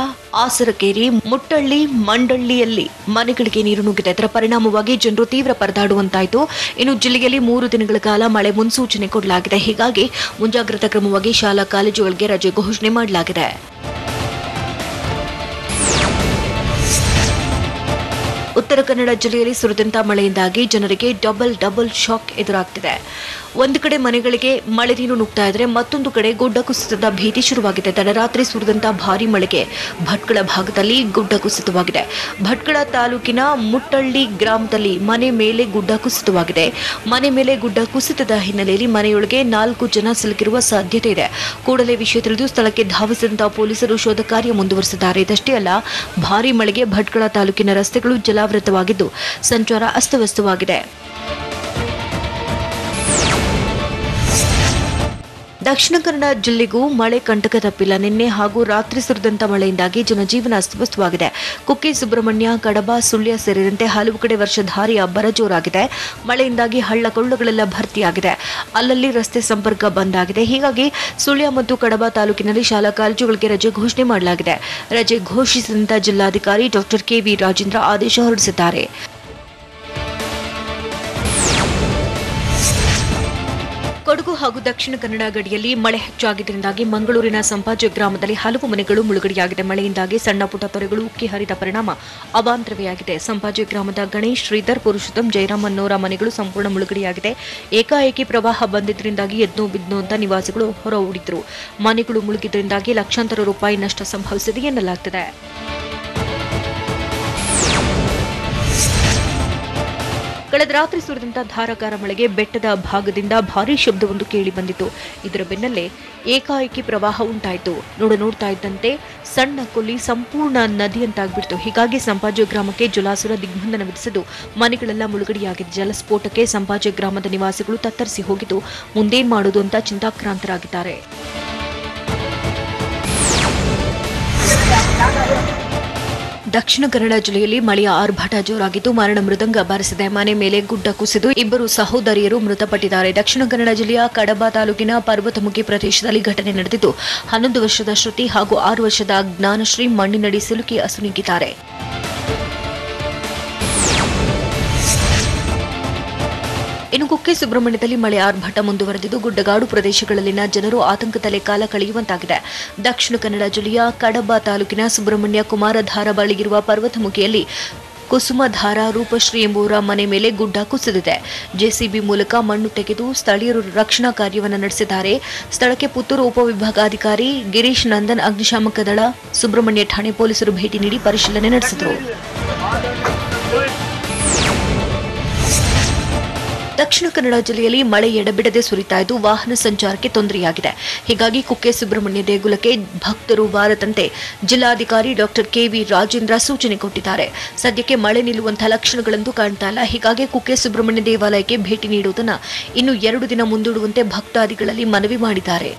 ಆಸರಕೇರಿ, ಮುಟ್ಟಳ್ಳಿ, ಮಂಡಳ್ಳಿಯಲ್ಲಿ ಮನೆಗಳಿಗೆ ನೀರು ನುಗ್ಗಿದೆ. ಇದರ ಪರಿಣಾಮವಾಗಿ ಜನರು ತೀವ್ರ ಪರದಾಡುವಂತಾಯಿತು. ಇನ್ನು ಜಿಲ್ಲೆಯಲ್ಲಿ 3 ದಿನಗಳ ಕಾಲ ಮಳೆ ಮುನ್ಸೂಚನೆ ಕೊಡಲಾಗಿದೆ. ಹೀಗಾಗಿ ಮುಂಜಾಗ್ರತಾ ಕ್ರಮವಾಗಿ ಶಾಲಾ ಕಾಲೇಜುಗಳಿಗೆ ರಜೆ ಘೋಷಣೆ ಮಾಡಲಾಗಿದೆ. ಉತ್ತರ ಕನ್ನಡ ಜಿಲ್ಲೆಯಲ್ಲಿ ಸುರಿದಂತ ಮಳೆಯಿಂದಾಗಿ ಜನರಿಗೆ ಡಬಲ್ ಶಾಕ್ ಎದುರಾಗ್ತಿದೆ. ಒಂದು ಕಡೆ ಮನೆಗಳಿಗೆ ಮಳೆ ನೀರು ನುಗ್ತಾ ಇದ್ರೆ ಮತ್ತೊಂದು ಕಡೆ ಗುಡ್ಡ ಕುಸಿತದ ಭೀತಿ ಶುರುವಾಗಿದೆ. ತಡರಾತ್ರಿ ಸುರಿದಂತ ಭಾರೀ ಮಳೆಗೆ ಭಟ್ಕಳ ಭಾಗದಲ್ಲಿ ಗುಡ್ಡ ಕುಸಿತವಾಗಿದೆ. ಭಟ್ಕಳ ತಾಲೂಕಿನ ಮುಟ್ಟಳ್ಳಿ ಗ್ರಾಮದಲ್ಲಿ ಮನೆ ಮೇಲೆ ಗುಡ್ಡ ಕುಸಿತವಾಗಿದೆ. ಮನೆ ಮೇಲೆ ಗುಡ್ಡ ಕುಸಿತದ ಹಿನ್ನೆಲೆಯಲ್ಲಿ ಮನೆಯೊಳಗೆ 4 ಜನ ಸಿಲುಕಿರುವ ಸಾಧ್ಯತೆ ಇದೆ. ಕೂಡಲೇ ವಿಷಯ ತಿಳಿದು ಸ್ಥಳಕ್ಕೆ ಧಾವಿಸಿದಂತಹ ಪೊಲೀಸರು ಶೋಧ ಕಾರ್ಯ ಮುಂದುವರೆಸಿದ್ದಾರೆ. ಇದಷ್ಟೇ ಅಲ್ಲ, ಭಾರೀ ಮಳೆಗೆ ಭಟ್ಕಳ ತಾಲೂಕಿನ ರಸ್ತೆಗಳು ಜಲಾವೃತವಾಗಿದ್ದು ಸಂಚಾರ ಅಸ್ತವ್ಯಸ್ತವಾಗಿದೆ. ದಕ್ಷಿಣ ಕನ್ನಡ ಜಿಲ್ಲೆಗೂ ಮಳೆ ಕಂಟಕ ತಪ್ಪಿಲ್ಲ. ನಿನ್ನೆ ಹಾಗೂ ರಾತ್ರಿ ಸುರಿದಂತ ಮಳೆಯಿಂದಾಗಿ ಜನಜೀವನ ಅಸ್ತವ್ಯಸ್ತವಾಗಿದೆ. ಕುಕ್ಕೆ ಸುಬ್ರಹ್ಮಣ್ಯ, ಕಡಬ, ಸುಳ್ಯ ಸೇರಿದಂತೆ ಹಲವು ಕಡೆ ವರ್ಷಧಾರಿಯ ಅಬ್ಬರ ಜೋರಾಗಿದೆ. ಮಳೆಯಿಂದಾಗಿ ಹಳ್ಳ ಕೊಳ್ಳಗಳೆಲ್ಲ ಭರ್ತಿಯಾಗಿದೆ. ಅಲ್ಲಲ್ಲಿ ರಸ್ತೆ ಸಂಪರ್ಕ ಬಂದ್ ಆಗಿದೆ. ಹೀಗಾಗಿ ಸುಳ್ಯ ಮತ್ತು ಕಡಬ ತಾಲೂಕಿನಲ್ಲಿ ಶಾಲಾ ಕಾಲೇಜುಗಳಿಗೆ ರಜೆ ಘೋಷಣೆ ಮಾಡಲಾಗಿದೆ. ರಜೆ ಘೋಷಿಸಿದಂತ ಜಿಲ್ಲಾಧಿಕಾರಿ ಡಾಕ್ಟರ್ ಕೆ.ವಿ. ರಾಜೇಂದ್ರ ಆದೇಶ ಹೊರಡಿಸಿದ್ದಾರೆ. ಕೊಡಗು ಹಾಗೂ ದಕ್ಷಿಣ ಕನ್ನಡ ಗಡಿಯಲ್ಲಿ ಮಳೆ ಹೆಚ್ಚಾಗಿದ್ದರಿಂದಾಗಿ ಮಂಗಳೂರಿನ ಸಂಪಾಜೆ ಗ್ರಾಮದಲ್ಲಿ ಹಲವು ಮನೆಗಳು ಮುಳುಗಡೆಯಾಗಿದೆ. ಮಳೆಯಿಂದಾಗಿ ಸಣ್ಣ ಪುಟ್ಟ ತೊರೆಗಳು ಉಕ್ಕಿ ಹರಿದ ಪರಿಣಾಮ ಅವಾಂತರವೆಯಾಗಿದೆ. ಸಂಪಾಜೆ ಗ್ರಾಮದ ಗಣೇಶ್, ಶ್ರೀಧರ್, ಪುರುಷೋತ್ತಮ್, ಜಯರಾಮ್ ಅನ್ನೋರ ಮನೆಗಳು ಸಂಪೂರ್ಣ ಮುಳುಗಡೆಯಾಗಿದೆ. ಏಕಾಏಕಿ ಪ್ರವಾಹ ಬಂದಿದ್ದರಿಂದಾಗಿ ಎದ್ನೋ ಬಿದ್ನೋ ಅಂತ ನಿವಾಸಿಗಳು ಹೊರ ಓಡಿದ್ರು. ಮನೆಗಳು ಮುಳುಗಿದ್ದರಿಂದಾಗಿ ಲಕ್ಷಾಂತರ ರೂಪಾಯಿ ನಷ್ಟ ಸಂಭವಿಸಿದೆ ಎನ್ನಲಾಗುತ್ತಿದೆ. ಕಳೆದ ರಾತ್ರಿ ಸುರಿದಂತಹ ಧಾರಾಕಾರ ಮಳೆಗೆ ಬೆಟ್ಟದ ಭಾಗದಿಂದ ಭಾರೀ ಶಬ್ದವೊಂದು ಕೇಳಿ ಬಂದಿತು. ಇದರ ಬೆನ್ನಲ್ಲೇ ಏಕಾಏಕಿ ಪ್ರವಾಹ ಉಂಟಾಯಿತು. ನೋಡ್ತಾ ಇದ್ದಂತೆ ಸಣ್ಣ ಕೊಲ್ಲಿ ಸಂಪೂರ್ಣ ನದಿಯಂತಾಗ್ಬಿಡ್ತು. ಹೀಗಾಗಿ ಸಂಪಾಜೆ ಗ್ರಾಮಕ್ಕೆ ಜಲಾಸುರ ದಿಗ್ಬಂಧನ ವಿಧಿಸಿದ್ದು ಮನೆಗಳೆಲ್ಲ ಮುಳುಗಡೆಯಾಗಿದೆ. ಜಲಸ್ಫೋಟಕ್ಕೆ ಸಂಪಾಜೆ ಗ್ರಾಮದ ನಿವಾಸಿಗಳು ತತ್ತರಿಸಿ ಹೋಗಿದ್ದು ಮುಂದೇನ್ ಮಾಡೋದು ಅಂತ ಚಿಂತಾಕ್ರಾಂತರಾಗಿದ್ದಾರೆ. ದಕ್ಷಿಣ ಕನ್ನಡ ಜಿಲ್ಲೆಯಲ್ಲಿ ಮಳೆಯ ಆರ್ಭಟ ಜೋರಾಗಿದ್ದು ಮಾರಣ ಮೃದಂಗ ಬಾರಿಸಿದೆ. ಮನೆ ಮೇಲೆ ಗುಡ್ಡ ಕುಸಿದು ಇಬ್ಬರು ಸಹೋದರಿಯರು ಮೃತಪಟ್ಟಿದ್ದಾರೆ. ದಕ್ಷಿಣ ಕನ್ನಡ ಜಿಲ್ಲೆಯ ಕಡಬ ತಾಲೂಕಿನ ಪರ್ವತಮುಖಿ ಪ್ರದೇಶದಲ್ಲಿ ಘಟನೆ ನಡೆದಿದ್ದು 11 ವರ್ಷದ ಶ್ರುತಿ ಹಾಗೂ 6 ವರ್ಷದ ಜ್ಞಾನಶ್ರೀ ಮಣ್ಣಿನಡಿ ಸಿಲುಕಿ ಅಸುನೀಗಿದ್ದಾರೆ. ಇನ್ನು ಕುಕ್ಕೆ ಸುಬ್ರಹ್ಮಣ್ಯದಲ್ಲಿ ಮಳೆ ಆರ್ಭಟ ಮುಂದುವರೆದಿದ್ದು ಗುಡ್ಡಗಾಡು ಪ್ರದೇಶಗಳಲ್ಲಿನ ಜನರು ಆತಂಕದಲ್ಲೇ ಕಾಲ ಕಳೆಯುವಂತಾಗಿದೆ. ದಕ್ಷಿಣ ಕನ್ನಡ ಜಿಲ್ಲೆಯ ಕಡಬ ತಾಲೂಕಿನ ಸುಬ್ರಹ್ಮಣ್ಯ ಕುಮಾರಧಾರ ಬಳಿಯಿರುವ ಪರ್ವತಮುಖಿಯಲ್ಲಿ ಕುಸುಮಧಾರ ರೂಪಶ್ರೀ ಎಂಬುವರ ಮನೆ ಮೇಲೆ ಗುಡ್ಡ ಕುಸಿದಿದೆ. ಜೆಸಿಬಿ ಮೂಲಕ ಮಣ್ಣು ತೆಗೆದು ಸ್ಥಳೀಯರು ರಕ್ಷಣಾ ಕಾರ್ಯವನ್ನು ನಡೆಸಿದ್ದಾರೆ. ಸ್ಥಳಕ್ಕೆ ಪುತ್ತೂರು ಉಪವಿಭಾಗಾಧಿಕಾರಿ ಗಿರೀಶ್ ನಂದನ್, ಅಗ್ನಿಶಾಮಕ ದಳ, ಸುಬ್ರಹ್ಮಣ್ಯ ಠಾಣೆ ಪೊಲೀಸರು ಭೇಟಿ ನೀಡಿ ಪರಿಶೀಲನೆ ನಡೆಸಿದರು. ದಕ್ಷಿಣ ಕನ್ನಡ ಜಿಲ್ಲೆಯಲ್ಲಿ ಮಳೆ ಎಡಬಿಡದೆ ಸುರಿತಾ ಇದ್ದು ವಾಹನ ಸಂಚಾರಕ್ಕೆ ತೊಂದರೆಯಾಗಿದೆ. ಹೀಗಾಗಿ ಕುಕ್ಕೆ ಸುಬ್ರಹ್ಮಣ್ಯ ದೇಗುಲಕ್ಕೆ ಭಕ್ತರು ಬಾರದಂತೆ ಜಿಲ್ಲಾಧಿಕಾರಿ ಡಾಕ್ಟರ್ ಕೆ.ವಿ. ರಾಜೇಂದ್ರ ಸೂಚನೆ ಕೊಟ್ಟಿದ್ದಾರೆ. ಸದ್ಯಕ್ಕೆ ಮಳೆ ನಿಲ್ಲುವಂತಹ ಲಕ್ಷಣಗಳಂತೂ ಕಾಣ್ತಾ ಇಲ್ಲ. ಹೀಗಾಗಿ ಕುಕ್ಕೆ ಸುಬ್ರಹ್ಮಣ್ಯ ದೇವಾಲಯಕ್ಕೆ ಭೇಟಿ ನೀಡುವುದನ್ನು ಇನ್ನು 2 ದಿನ ಮುಂದೂಡುವಂತೆ ಭಕ್ತಾದಿಗಳಲ್ಲಿ ಮನವಿ ಮಾಡಿದ್ದಾರೆ.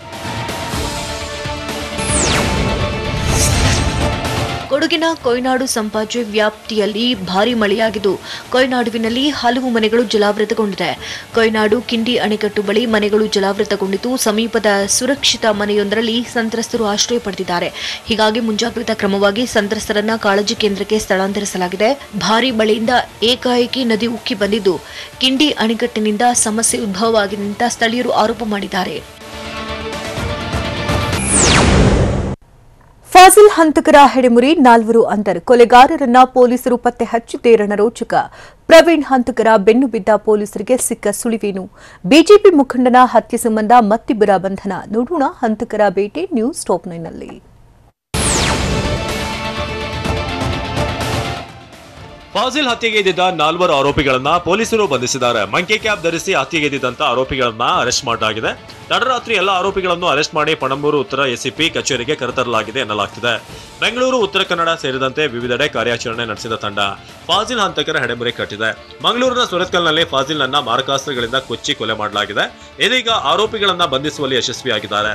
ಕೊಡಗಿನ ಕೊಯ್ನಾಡು ಸಂಪಾಜೆ ವ್ಯಾಪ್ತಿಯಲ್ಲಿ ಭಾರೀ ಮಳೆಯಾಗಿದ್ದು ಕೊಯ್ನಾಡುವಿನಲ್ಲಿ ಹಲವು ಮನೆಗಳು ಜಲಾವೃತಗೊಂಡಿದೆ. ಕೊಯ್ನಾಡು ಕಿಂಡಿ ಅಣೆಕಟ್ಟು ಬಳಿ ಮನೆಗಳು ಜಲಾವೃತಗೊಂಡಿದ್ದು ಸಮೀಪದ ಸುರಕ್ಷಿತ ಮನೆಯೊಂದರಲ್ಲಿ ಸಂತ್ರಸ್ತರು ಆಶ್ರಯ ಪಡೆದಿದ್ದಾರೆ. ಹೀಗಾಗಿ ಮುಂಜಾಗ್ರತಾ ಕ್ರಮವಾಗಿ ಸಂತ್ರಸ್ತರನ್ನ ಕಾಳಜಿ ಕೇಂದ್ರಕ್ಕೆ ಸ್ಥಳಾಂತರಿಸಲಾಗಿದೆ. ಭಾರೀ ಮಳೆಯಿಂದ ಏಕಾಏಕಿ ನದಿ ಉಕ್ಕಿ ಬಂದಿದ್ದು ಕಿಂಡಿ ಅಣೆಕಟ್ಟಿನಿಂದ ಸಮಸ್ಯೆ ಉದ್ಭವವಾಗಿದೆ ಅಂತ ಸ್ಥಳೀಯರು ಆರೋಪ ಮಾಡಿದ್ದಾರೆ. ಫಾಜಿಲ್ ಹಂತಕರ ಹೆಡೆಮುರಿ 4 ಅಂಧರ್ ಕೊಲೆಗಾರರನ್ನ ಪೊಲೀಸರು ಪತ್ತೆ ಹಚ್ಚಿದ್ದೇ ರಣರೋಚಕ. ಪ್ರವೀಣ್ ಹಂತಕರ ಬೆನ್ನು ಬಿದ್ದ ಪೊಲೀಸರಿಗೆ ಸಿಕ್ಕ ಸುಳಿವೇನು? ಬಿಜೆಪಿ ಮುಖಂಡನ ಹತ್ಯೆ ಸಂಬಂಧ ಮತ್ತಿಬ್ಬರ ಬಂಧನ. ನೋಡೋಣ ಹಂತಕರ ಭೇಟಿ ನ್ಯೂಸ್ ಟಾಪ್ 9 ನಲ್ಲಿ. ಫಾಜಿಲ್ ಹತ್ಯೆಗೈದಿದ್ದ 4 ಆರೋಪಿಗಳನ್ನ ಪೊಲೀಸರು ಬಂಧಿಸಿದ್ದಾರೆ. ಮಂಕಿ ಕ್ಯಾಪ್ ಧರಿಸಿ ಹತ್ಯೆಗೈದಿದ್ದಂತ ಆರೋಪಿಗಳನ್ನ ಅರೆಸ್ಟ್ ಮಾಡಲಾಗಿದೆ. ತಡರಾತ್ರಿ ಎಲ್ಲ ಆರೋಪಿಗಳನ್ನು ಅರೆಸ್ಟ್ ಮಾಡಿ ಪಣಂಬೂರು ಉತ್ತರ ಎಸಿಪಿ ಕಚೇರಿಗೆ ಕರೆತರಲಾಗಿದೆ ಎನ್ನಲಾಗ್ತಿದೆ. ಬೆಂಗಳೂರು, ಉತ್ತರ ಕನ್ನಡ ಸೇರಿದಂತೆ ವಿವಿಧೆಡೆ ಕಾರ್ಯಾಚರಣೆ ನಡೆಸಿದ ತಂಡ ಫಾಜಿಲ್ ಹಂತಕರ ಹೆಡೆಮುರಿ ಕಟ್ಟಿದೆ. ಮಂಗಳೂರಿನ ಸುರತ್ಕಲ್ನಲ್ಲಿ ಫಾಜಿಲ್ನನ್ನ ಮಾರಕಾಸ್ತ್ರಗಳಿಂದ ಕೊಚ್ಚಿ ಕೊಲೆ ಮಾಡಲಾಗಿದೆ. ಇದೀಗ ಆರೋಪಿಗಳನ್ನ ಬಂಧಿಸುವಲ್ಲಿ ಯಶಸ್ವಿಯಾಗಿದ್ದಾರೆ.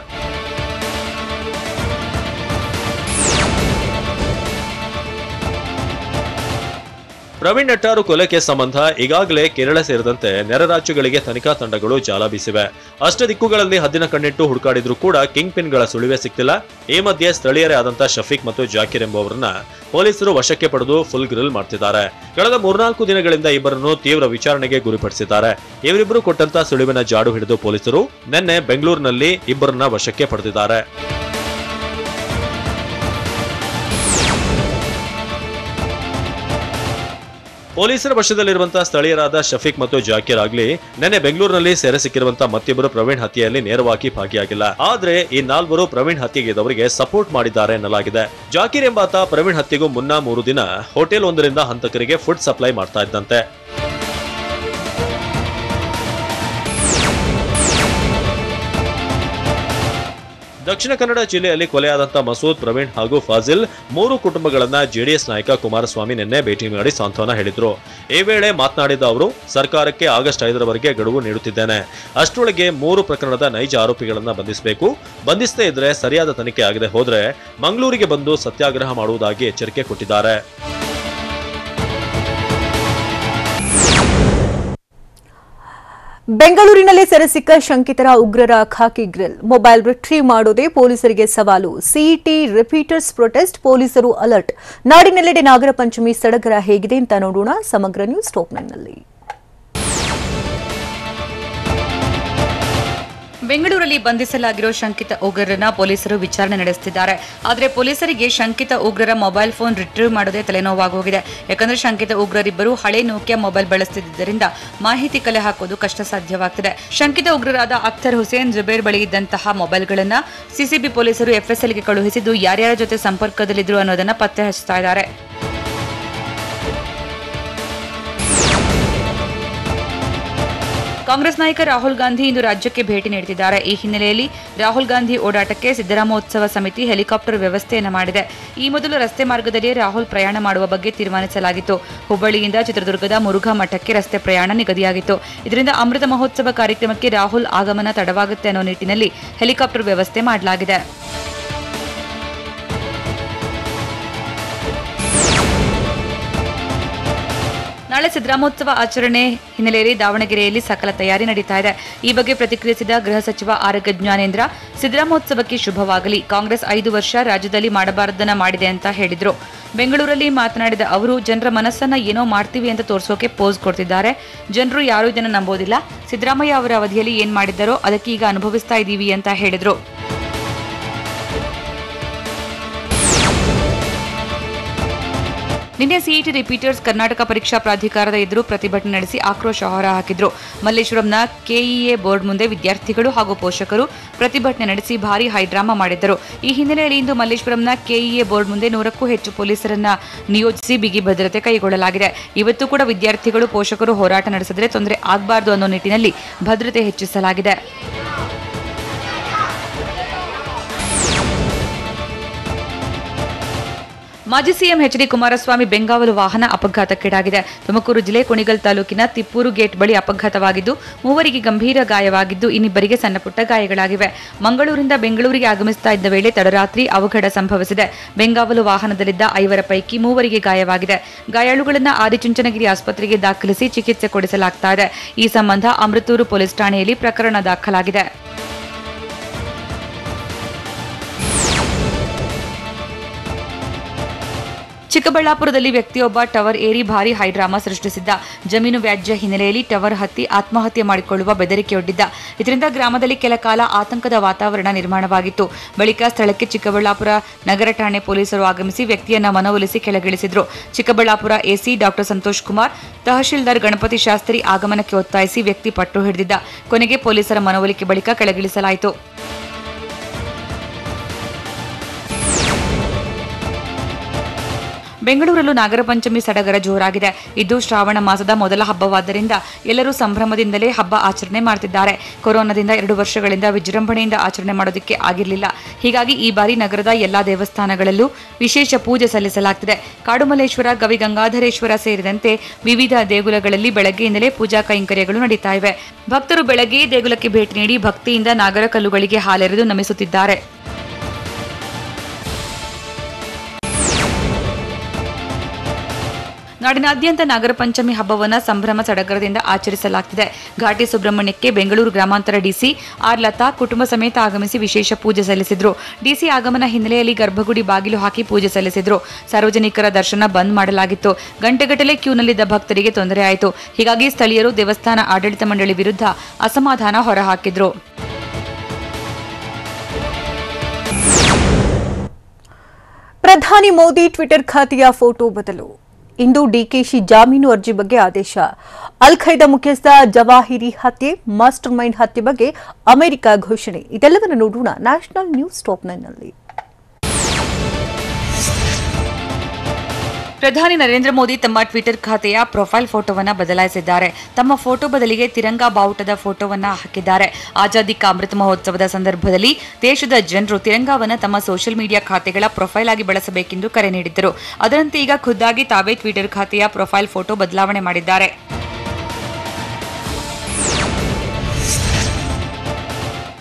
ಪ್ರವೀಣ್ ನೆಟ್ಟಾರು ಕೊಲೆ ಕೇಸ್ ಸಂಬಂಧ ಈಗಾಗಲೇ ಕೇರಳ ಸೇರಿದಂತೆ ನೆರೆ ರಾಜ್ಯಗಳಿಗೆ ತನಿಖಾ ತಂಡಗಳು ಜಾಲ ಬೀಸಿವೆ. ಅಷ್ಟ ದಿಕ್ಕುಗಳಲ್ಲಿ ಹದ್ದಿನ ಕಣ್ಣಿಟ್ಟು ಹುಡುಕಾಡಿದ್ರೂ ಕೂಡ ಕಿಂಗ್ ಪಿನ್ಗಳ ಸುಳಿವೇ ಸಿಕ್ತಿಲ್ಲ. ಈ ಮಧ್ಯೆ ಸ್ಥಳೀಯರೇ ಆದಂತಹ ಶಫೀಕ್ ಮತ್ತು ಜಾಕಿರ್ ಎಂಬುವರನ್ನ ಪೊಲೀಸರು ವಶಕ್ಕೆ ಪಡೆದು ಫುಲ್ ಗ್ರಿಲ್ ಮಾಡ್ತಿದ್ದಾರೆ. ಕಳೆದ 3-4 ದಿನಗಳಿಂದ ಇಬ್ಬರನ್ನು ತೀವ್ರ ವಿಚಾರಣೆಗೆ ಗುರಿಪಡಿಸಿದ್ದಾರೆ. ಇವರಿಬ್ಬರು ಕೊಟ್ಟಂತ ಸುಳಿವಿನ ಜಾಡು ಹಿಡಿದು ಪೊಲೀಸರು ನಿನ್ನೆ ಬೆಂಗಳೂರಿನಲ್ಲಿ ಇಬ್ಬರನ್ನ ವಶಕ್ಕೆ ಪಡೆದಿದ್ದಾರೆ. ಪೊಲೀಸರ ವಶದಲ್ಲಿರುವಂತಹ ಸ್ಥಳೀಯರಾದ ಶಫೀಕ್ ಮತ್ತು ಜಾಕಿರ್ ಆಗ್ಲಿ ನಿನ್ನೆ ಬೆಂಗಳೂರಿನಲ್ಲಿ ಸೆರೆ ಸಿಕ್ಕಿರುವಂತಹ ಮತ್ತಿಬ್ಬರು ಪ್ರವೀಣ್ ಹತ್ಯೆಯಲ್ಲಿ ನೇರವಾಗಿ ಭಾಗಿಯಾಗಿಲ್ಲ. ಆದ್ರೆ ಈ 4 ಪ್ರವೀಣ್ ಹತ್ಯೆಗೆದವರಿಗೆ ಸಪೋರ್ಟ್ ಮಾಡಿದ್ದಾರೆ ಎನ್ನಲಾಗಿದೆ. ಜಾಕಿರ್ ಎಂಬಾತ ಪ್ರವೀಣ್ ಹತ್ಯೆಗೂ ಮುನ್ನ 3 ದಿನ ಹೋಟೆಲ್ ಒಂದರಿಂದ ಹಂತಕರಿಗೆ ಫುಡ್ ಸಪ್ಲೈ ಮಾಡ್ತಾ ಇದ್ದಂತೆ. ದಕ್ಷಿಣ ಕನ್ನಡ ಜಿಲ್ಲೆಯಲ್ಲಿ ಕೊಲೆಯಾದಂತ ಮಸೂದ್, ಪ್ರವೀಣ್ ಹಾಗೂ ಫಾಜಿಲ್ 3 ಕುಟುಂಬಗಳನ್ನ ಜೆಡಿಎಸ್ ನಾಯಕ ಕುಮಾರಸ್ವಾಮಿ ನಿನ್ನೆ ಭೇಟಿ ಮಾಡಿ ಸಾಂತ್ವನ ಹೇಳಿದ್ರು. ಈ ವೇಳೆ ಮಾತನಾಡಿದ ಅವರು, ಸರ್ಕಾರಕ್ಕೆ ಆಗಸ್ಟ್ 5ರವರೆಗೆ ಗಡುವು ನೀಡುತ್ತಿದ್ದೇನೆ. ಅಷ್ಟರೊಳಗೆ 3 ಪ್ರಕರಣದ ನೈಜ ಆರೋಪಿಗಳನ್ನ ಬಂಧಿಸಬೇಕು. ಬಂಧಿಸದೇ ಇದ್ರೆ ಸರಿಯಾದ ತನಿಖೆ ಆಗದೆ ಹೋದ್ರೆ ಮಂಗಳೂರಿಗೆ ಬಂದು ಸತ್ಯಾಗ್ರಹ ಮಾಡುವುದಾಗಿ ಎಚ್ಚರಿಕೆ ಕೊಟ್ಟಿದ್ದಾರೆ. ಬೆಂಗಳೂರಿನಲ್ಲಿ ಸೆರೆಸಿಕ್ಕ ಶಂಕಿತರ ಉಗ್ರರ ಖಾಕಿ ಗ್ರಿಲ್, ಮೊಬೈಲ್ ರಿಟ್ರೀವ್ ಮಾಡೋದೇ ಪೊಲೀಸರಿಗೆ ಸವಾಲು. ಸಿಇಟಿ ರಿಪೀಟರ್ಸ್ ಪ್ರೊಟೆಸ್ಟ್, ಪೊಲೀಸರು ಅಲರ್ಟ್. ನಾಡಿನೆಲ್ಲೆಡೆ ನಾಗರ ಪಂಚಮಿ ಸಡಗರ ಹೇಗಿದೆ ಅಂತ ನೋಡೋಣ ಸಮಗ್ರ ನ್ಯೂಸ್ ಟಾಪ್ 9ನಲ್ಲಿ. ಬೆಂಗಳೂರಲ್ಲಿ ಬಂಧಿಸಲಾಗಿರೋ ಶಂಕಿತ ಉಗ್ರರನ್ನ ಪೊಲೀಸರು ವಿಚಾರಣೆ ನಡೆಸುತ್ತಿದ್ದಾರೆ. ಆದರೆ ಪೊಲೀಸರಿಗೆ ಶಂಕಿತ ಉಗ್ರರ ಮೊಬೈಲ್ ಫೋನ್ ರಿಟ್ರೀವ್ ಮಾಡೋದೇ ತಲೆನೋವಾಗೋಗಿದೆ. ಯಾಕಂದ್ರೆ ಶಂಕಿತ ಉಗ್ರರಿಬ್ಬರು ಹಳೆ ನೋಕಿಯಾ ಮೊಬೈಲ್ ಬಳಸುತ್ತಿದ್ದರಿಂದ ಮಾಹಿತಿ ಕಲೆ ಹಾಕೋದು ಕಷ್ಟ ಸಾಧ್ಯವಾಗ್ತಿದೆ. ಶಂಕಿತ ಉಗ್ರರಾದ ಅಖ್ತರ್ ಹುಸೇನ್, ಜುಬೇರ್ ಬಳಿ ಇದ್ದಂತಹ ಮೊಬೈಲ್ಗಳನ್ನ ಸಿಸಿಬಿ ಪೊಲೀಸರು ಎಫ್ಎಸ್ಎಲ್ಗೆ ಕಳುಹಿಸಿದ್ದು ಯಾರ್ಯಾರ ಜೊತೆ ಸಂಪರ್ಕದಲ್ಲಿದ್ರು ಅನ್ನೋದನ್ನ ಪತ್ತೆ ಹಚ್ಚುತ್ತಾ ಇದ್ದಾರೆ. ಕಾಂಗ್ರೆಸ್ ನಾಯಕ ರಾಹುಲ್ ಗಾಂಧಿ ಇಂದು ರಾಜ್ಯಕ್ಕೆ ಭೇಟಿ ನೀಡುತ್ತಿದ್ದಾರೆ. ಈ ಹಿನ್ನೆಲೆಯಲ್ಲಿ ರಾಹುಲ್ ಗಾಂಧಿ ಓಡಾಟಕ್ಕೆ ಸಿದ್ದರಾಮೋತ್ಸವ ಸಮಿತಿ ಹೆಲಿಕಾಪ್ಟರ್ ವ್ಯವಸ್ಥೆಯನ್ನು ಮಾಡಿದೆ. ಈ ಮೊದಲು ರಸ್ತೆ ಮಾರ್ಗದಲ್ಲಿ ರಾಹುಲ್ ಪ್ರಯಾಣ ಮಾಡುವ ಬಗ್ಗೆ ತೀರ್ಮಾನಿಸಲಾಗಿತ್ತು. ಹುಬ್ಬಳ್ಳಿಯಿಂದ ಚಿತ್ರದುರ್ಗದ ಮುರುಘಾ ಮಠಕ್ಕೆ ರಸ್ತೆ ಪ್ರಯಾಣ ನಿಗದಿಯಾಗಿತ್ತು. ಇದರಿಂದ ಅಮೃತ ಮಹೋತ್ಸವ ಕಾರ್ಯಕ್ರಮಕ್ಕೆ ರಾಹುಲ್ ಆಗಮನ ತಡವಾಗುತ್ತೆ ಅನ್ನೋ ನಿಟ್ಟಿನಲ್ಲಿ ಹೆಲಿಕಾಪ್ಟರ್ ವ್ಯವಸ್ಥೆ ಮಾಡಲಾಗಿದೆ. ನಾಳೆ ಸಿದ್ದರಾಮೋತ್ಸವ ಆಚರಣೆ ಹಿನ್ನೆಲೆಯಲ್ಲಿ ದಾವಣಗೆರೆಯಲ್ಲಿ ಸಕಲ ತಯಾರಿ ನಡೀತಾ ಇದೆ. ಈ ಬಗ್ಗೆ ಪ್ರತಿಕ್ರಿಯಿಸಿದ ಗೃಹ ಸಚಿವ ಆರಗ ಜ್ಞಾನೇಂದ್ರ, ಸಿದ್ದರಾಮೋತ್ಸವಕ್ಕೆ ಶುಭವಾಗಲಿ. ಕಾಂಗ್ರೆಸ್ 5 ವರ್ಷ ರಾಜ್ಯದಲ್ಲಿ ಮಾಡಬಾರದನ್ನ ಮಾಡಿದೆ ಅಂತ ಹೇಳಿದ್ರು. ಬೆಂಗಳೂರಲ್ಲಿ ಮಾತನಾಡಿದ ಅವರು, ಜನರ ಮನಸ್ಸನ್ನ ಏನೋ ಮಾಡ್ತೀವಿ ಅಂತ ತೋರಿಸೋಕೆ ಪೋಸ್ ಕೊಡ್ತಿದ್ದಾರೆ. ಜನರು ಯಾರೂ ಇದನ್ನು ನಂಬೋದಿಲ್ಲ. ಸಿದ್ದರಾಮಯ್ಯ ಅವರ ಅವಧಿಯಲ್ಲಿ ಏನ್ ಮಾಡಿದ್ದಾರೋ ಅದಕ್ಕೆ ಈಗ ಅನುಭವಿಸ್ತಾ ಇದ್ದೀವಿ ಅಂತ ಹೇಳಿದ್ರು. ನಿನ್ನೆ ಸಿಇಟಿ ರಿಪೀಟರ್ಸ್ ಕರ್ನಾಟಕ ಪರೀಕ್ಷಾ ಪ್ರಾಧಿಕಾರದ ಎದುರು ಪ್ರತಿಭಟನೆ ನಡೆಸಿ ಆಕ್ರೋಶ ಹೊರಹಾಕಿದ್ರು. ಮಲ್ಲೇಶ್ವರಂನ ಕೆಇಎ ಬೋರ್ಡ್ ಮುಂದೆ ವಿದ್ಯಾರ್ಥಿಗಳು ಹಾಗೂ ಪೋಷಕರು ಪ್ರತಿಭಟನೆ ನಡೆಸಿ ಭಾರೀ ಹೈಡ್ರಾಮಾ ಮಾಡಿದ್ದರು. ಈ ಹಿನ್ನೆಲೆಯಲ್ಲಿ ಇಂದು ಮಲ್ಲೇಶ್ವರಂನ ಕೆಇಎ ಬೋರ್ಡ್ ಮುಂದೆ 100ಕ್ಕೂ ಹೆಚ್ಚು ಪೊಲೀಸರನ್ನ ನಿಯೋಜಿಸಿ ಬಿಗಿ ಭದ್ರತೆ ಕೈಗೊಳ್ಳಲಾಗಿದೆ. ಇವತ್ತು ಕೂಡ ವಿದ್ಯಾರ್ಥಿಗಳು, ಪೋಷಕರು ಹೋರಾಟ ನಡೆಸಿದರೆ ತೊಂದರೆ ಆಗಬಾರದು ಅನ್ನೋ ನಿಟ್ಟಿನಲ್ಲಿ ಭದ್ರತೆ ಹೆಚ್ಚಿಸಲಾಗಿದೆ. ಮಾಜಿ ಸಿಎಂ ಎಚ್.ಡಿ. ಕುಮಾರಸ್ವಾಮಿ ಬೆಂಗಾವಲು ವಾಹನ ಅಪಘಾತಕ್ಕೀಡಾಗಿದೆ. ತುಮಕೂರು ಜಿಲ್ಲೆ ಕುಣಿಗಲ್ ತಾಲೂಕಿನ ತಿಪ್ಪೂರು ಗೇಟ್ ಬಳಿ ಅಪಘಾತವಾಗಿದ್ದು 3 ಗಂಭೀರ ಗಾಯವಾಗಿದ್ದು ಇನ್ನಿಬ್ಬರಿಗೆ ಸಣ್ಣಪುಟ್ಟ ಗಾಯಗಳಾಗಿವೆ. ಮಂಗಳೂರಿಂದ ಬೆಂಗಳೂರಿಗೆ ಆಗಮಿಸುತ್ತಾ ಇದ್ದ ವೇಳೆ ತಡರಾತ್ರಿ ಅವಘಡ ಸಂಭವಿಸಿದೆ. ಬೆಂಗಾವಲು ವಾಹನದಲ್ಲಿದ್ದ 5 ಪೈಕಿ 3 ಗಾಯವಾಗಿದೆ. ಗಾಯಾಳುಗಳನ್ನು ಆದಿಚುಂಚನಗಿರಿ ಆಸ್ಪತ್ರೆಗೆ ದಾಖಲಿಸಿ ಚಿಕಿತ್ಸೆ ಕೊಡಿಸಲಾಗ್ತಾ ಇದೆ. ಈ ಸಂಬಂಧ ಅಮೃತೂರು ಪೊಲೀಸ್ ಠಾಣೆಯಲ್ಲಿ ಪ್ರಕರಣ ದಾಖಲಾಗಿದೆ. ಚಿಕ್ಕಬಳ್ಳಾಪುರದಲ್ಲಿ ವ್ಯಕ್ತಿಯೊಬ್ಬ ಟವರ್ ಏರಿ ಭಾರೀ ಹೈಡ್ರಾಮಾ ಸೃಷ್ಟಿಸಿದ್ದ. ಜಮೀನು ವ್ಯಾಜ್ಯ ಹಿನ್ನೆಲೆಯಲ್ಲಿ ಟವರ್ ಹತ್ತಿ ಆತ್ಮಹತ್ಯೆ ಮಾಡಿಕೊಳ್ಳುವ ಬೆದರಿಕೆಯೊಡ್ಡಿದ್ದ. ಇದರಿಂದ ಗ್ರಾಮದಲ್ಲಿ ಕೆಲ ಕಾಲ ಆತಂಕದ ವಾತಾವರಣ ನಿರ್ಮಾಣವಾಗಿತ್ತು. ಬಳಿಕ ಸ್ಥಳಕ್ಕೆ ಚಿಕ್ಕಬಳ್ಳಾಪುರ ನಗರ ಠಾಣೆ ಪೊಲೀಸರು ಆಗಮಿಸಿ ವ್ಯಕ್ತಿಯನ್ನ ಮನವೊಲಿಸಿ ಕೆಳಗಿಳಿಸಿದ್ರು. ಚಿಕ್ಕಬಳ್ಳಾಪುರ ಎಸಿ ಡಾಕ್ಟರ್ ಸಂತೋಷ್ ಕುಮಾರ್, ತಹಶೀಲ್ದಾರ್ ಗಣಪತಿ ಶಾಸ್ತ್ರಿ ಆಗಮನಕ್ಕೆ ಒತ್ತಾಯಿಸಿ ವ್ಯಕ್ತಿ ಪಟ್ಟು ಹಿಡಿದಿದ್ದ. ಕೊನೆಗೆ ಪೊಲೀಸರ ಮನವೊಲಿಕೆ ಬಳಿಕ ಕೆಳಗಿಳಿಸಲಾಯಿತು. ಬೆಂಗಳೂರಲ್ಲೂ ನಾಗರ ಪಂಚಮಿ ಸಡಗರ ಜೋರಾಗಿದೆ. ಇದು ಶ್ರಾವಣ ಮಾಸದ ಮೊದಲ ಹಬ್ಬವಾದ್ದರಿಂದ ಎಲ್ಲರೂ ಸಂಭ್ರಮದಿಂದಲೇ ಹಬ್ಬ ಆಚರಣೆ ಮಾಡುತ್ತಿದ್ದಾರೆ. ಕೊರೋನಾದಿಂದ 2 ವರ್ಷಗಳಿಂದ ವಿಜೃಂಭಣೆಯಿಂದ ಆಚರಣೆ ಮಾಡೋದಕ್ಕೆ ಆಗಿರಲಿಲ್ಲ. ಹೀಗಾಗಿ ಈ ಬಾರಿ ನಗರದ ಎಲ್ಲಾ ದೇವಸ್ಥಾನಗಳಲ್ಲೂ ವಿಶೇಷ ಪೂಜೆ ಸಲ್ಲಿಸಲಾಗುತ್ತಿದೆ. ಕಾಡುಮಲ್ಲೇಶ್ವರ, ಗವಿಗಂಗಾಧರೇಶ್ವರ ಸೇರಿದಂತೆ ವಿವಿಧ ದೇಗುಲಗಳಲ್ಲಿ ಬೆಳಗ್ಗೆಯಿಂದಲೇ ಪೂಜಾ ಕೈಂಕರ್ಯಗಳು ನಡೀತಾ ಇವೆ. ಭಕ್ತರು ಬೆಳಗ್ಗೆ ದೇಗುಲಕ್ಕೆ ಭೇಟಿ ನೀಡಿ ಭಕ್ತಿಯಿಂದ ನಾಗರ ಕಲ್ಲುಗಳಿಗೆ ಹಾಲೆರೆದು ನಮಿಸುತ್ತಿದ್ದಾರೆ. ನಾಡಿನಾದ್ಯಂತ ನಾಗರ ಪಂಚಮಿ ಹಬ್ಬವನ್ನು ಸಂಭ್ರಮ ಸಡಗರದಿಂದ ಆಚರಿಸಲಾಗುತ್ತಿದೆ. ಘಾಟಿ ಸುಬ್ರಹ್ಮಣ್ಯಕ್ಕೆ ಬೆಂಗಳೂರು ಗ್ರಾಮಾಂತರ ಡಿಸಿ ಆರ್ ಲತಾ ಕುಟುಂಬ ಸಮೇತ ಆಗಮಿಸಿ ವಿಶೇಷ ಪೂಜೆ ಸಲ್ಲಿಸಿದ್ರು. ಡಿಸಿ ಆಗಮನ ಹಿನ್ನೆಲೆಯಲ್ಲಿ ಗರ್ಭಗುಡಿ ಬಾಗಿಲು ಹಾಕಿ ಪೂಜೆ ಸಲ್ಲಿಸಿದ್ರು. ಸಾರ್ವಜನಿಕರ ದರ್ಶನ ಬಂದ್ ಮಾಡಲಾಗಿತ್ತು. ಗಂಟೆಗಟ್ಟಲೆ ಕ್ಯೂನಲ್ಲಿದ್ದ ಭಕ್ತರಿಗೆ ತೊಂದರೆ ಆಯಿತು. ಹೀಗಾಗಿ ಸ್ಥಳೀಯರು ದೇವಸ್ಥಾನ ಆಡಳಿತ ಮಂಡಳಿ ವಿರುದ್ಧ ಅಸಮಾಧಾನ ಹೊರಹಾಕಿದ್ರು. ಪ್ರಧಾನಿ ಮೋದಿ ಟ್ವಿಟರ್ ಖಾತೆಯ ಫೋಟೋ ಬದಲು. ಇಂದು ಡಿಕೆಶಿ ಜಾಮೀನು ಅರ್ಜಿ ಬಗ್ಗೆ ಆದೇಶ. ಅಲ್ ಖೈದಾ ಮುಖ್ಯಸ್ಥ ಜವಾಹಿರಿ ಹತ್ಯೆ, ಮಾಸ್ಟರ್ ಮೈಂಡ್ ಹತ್ಯೆ ಬಗ್ಗೆ ಅಮೆರಿಕ ಘೋಷಣೆ. ಇದೆಲ್ಲವನ್ನು ನೋಡೋಣ ನ್ಯಾಷನಲ್ ನ್ಯೂಸ್ ಟಾಪ್ 9ನಲ್ಲಿ. ಪ್ರಧಾನಿ ನರೇಂದ್ರ ಮೋದಿ ತಮ್ಮ ಟ್ವಿಟರ್ ಖಾತೆಯ ಪ್ರೊಫೈಲ್ ಫೋಟೋವನ್ನ ಬದಲಾಯಿಸಿದ್ದಾರೆ. ತಮ್ಮ ಫೋಟೋ ಬದಲಿಗೆ ತಿರಂಗ ಬಾವುಟದ ಫೋಟೋವನ್ನ ಹಾಕಿದ್ದಾರೆ. ಆಜಾದಿ ಕಾ ಅಮೃತ ಮಹೋತ್ಸವದ ಸಂದರ್ಭದಲ್ಲಿ ದೇಶದ ಜನರು ತಿರಂಗವನ್ನ ತಮ್ಮ ಸೋಷಿಯಲ್ ಮೀಡಿಯಾ ಖಾತೆಗಳ ಪ್ರೊಫೈಲ್ ಆಗಿ ಬಳಸಬೇಕೆಂದು ಕರೆ ನೀಡಿದ್ದರು. ಅದರಂತೆ ಈಗ ಖುದ್ದಾಗಿ ತಾವೇ ಟ್ವಿಟರ್ ಖಾತೆಯ ಪ್ರೊಫೈಲ್ ಫೋಟೋ ಬದಲಾವಣೆ ಮಾಡಿದ್ದಾರೆ.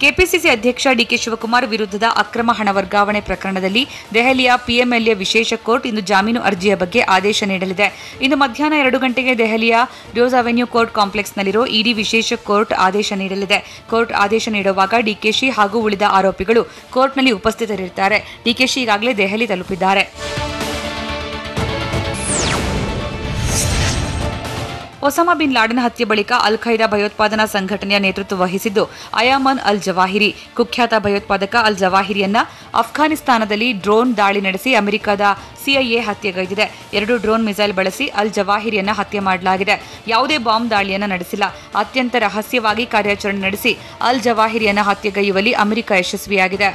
ಕೆಪಿಸಿಸಿ ಅಧ್ಯಕ್ಷ ಡಿಕೆ ಶಿವಕುಮಾರ್ ವಿರುದ್ಧದ ಅಕ್ರಮ ಹಣ ವರ್ಗಾವಣೆ ಪ್ರಕರಣದಲ್ಲಿ ದೆಹಲಿಯ ಪಿಎಂಎಲ್ಎ ವಿಶೇಷ ಕೋರ್ಟ್ ಇಂದು ಜಾಮೀನು ಅರ್ಜಿಯ ಬಗ್ಗೆ ಆದೇಶ ನೀಡಲಿದೆ. ಇಂದು ಮಧ್ಯಾಹ್ನ 2 ಗಂಟೆಗೆ ದೆಹಲಿಯ ರೋಸ್ ಅವೆನ್ಯೂ ಕೋರ್ಟ್ ಕಾಂಪ್ಲೆಕ್ಸ್ನಲ್ಲಿರೋ ಇಡಿ ವಿಶೇಷ ಕೋರ್ಟ್ ಆದೇಶ ನೀಡಲಿದೆ. ಕೋರ್ಟ್ ಆದೇಶ ನೀಡುವಾಗ ಡಿಕೆಶಿ ಹಾಗೂ ಉಳಿದ ಆರೋಪಿಗಳು ಕೋರ್ಟ್ನಲ್ಲಿ ಉಪಸ್ಥಿತರಿರುತ್ತಾರೆ. ಡಿಕೆಶಿ ಈಗಾಗಲೇ ದೆಹಲಿ ತಲುಪಿದ್ದಾರೆ. ಒಸಾಮಾ ಬಿನ್ ಲಾಡೆನ್ ಹತ್ಯೆ ಬಳಿಕ ಅಲ್ ಖೈದಾ ಭಯೋತ್ಪಾದನಾ ಸಂಘಟನೆಯ ನೇತೃತ್ವ ವಹಿಸಿದ್ದು ಅಯಾಮನ್ ಅಲ್ ಜವಾಹಿರಿ. ಕುಖ್ಯಾತ ಭಯೋತ್ಪಾದಕ ಅಲ್ ಜವಾಹಿರಿಯನ್ನ ಅಫ್ಘಾನಿಸ್ತಾನದಲ್ಲಿ ಡ್ರೋನ್ ದಾಳಿ ನಡೆಸಿ ಅಮೆರಿಕದ ಸಿಐಎ ಹತ್ಯೆಗೈದಿದೆ. 2 ಡ್ರೋನ್ ಮಿಸೈಲ್ ಬಳಸಿ ಅಲ್ ಜವಾಹಿರಿಯನ್ನ ಹತ್ಯೆ ಮಾಡಲಾಗಿದೆ. ಯಾವುದೇ ಬಾಂಬ್ ದಾಳಿಯನ್ನ ನಡೆಸಿಲ್ಲ. ಅತ್ಯಂತ ರಹಸ್ಯವಾಗಿ ಕಾರ್ಯಾಚರಣೆ ನಡೆಸಿ ಅಲ್ ಜವಾಹಿರಿಯನ್ನ ಹತ್ಯೆಗೈಯುವಲ್ಲಿ ಅಮೆರಿಕ ಯಶಸ್ವಿಯಾಗಿದೆ.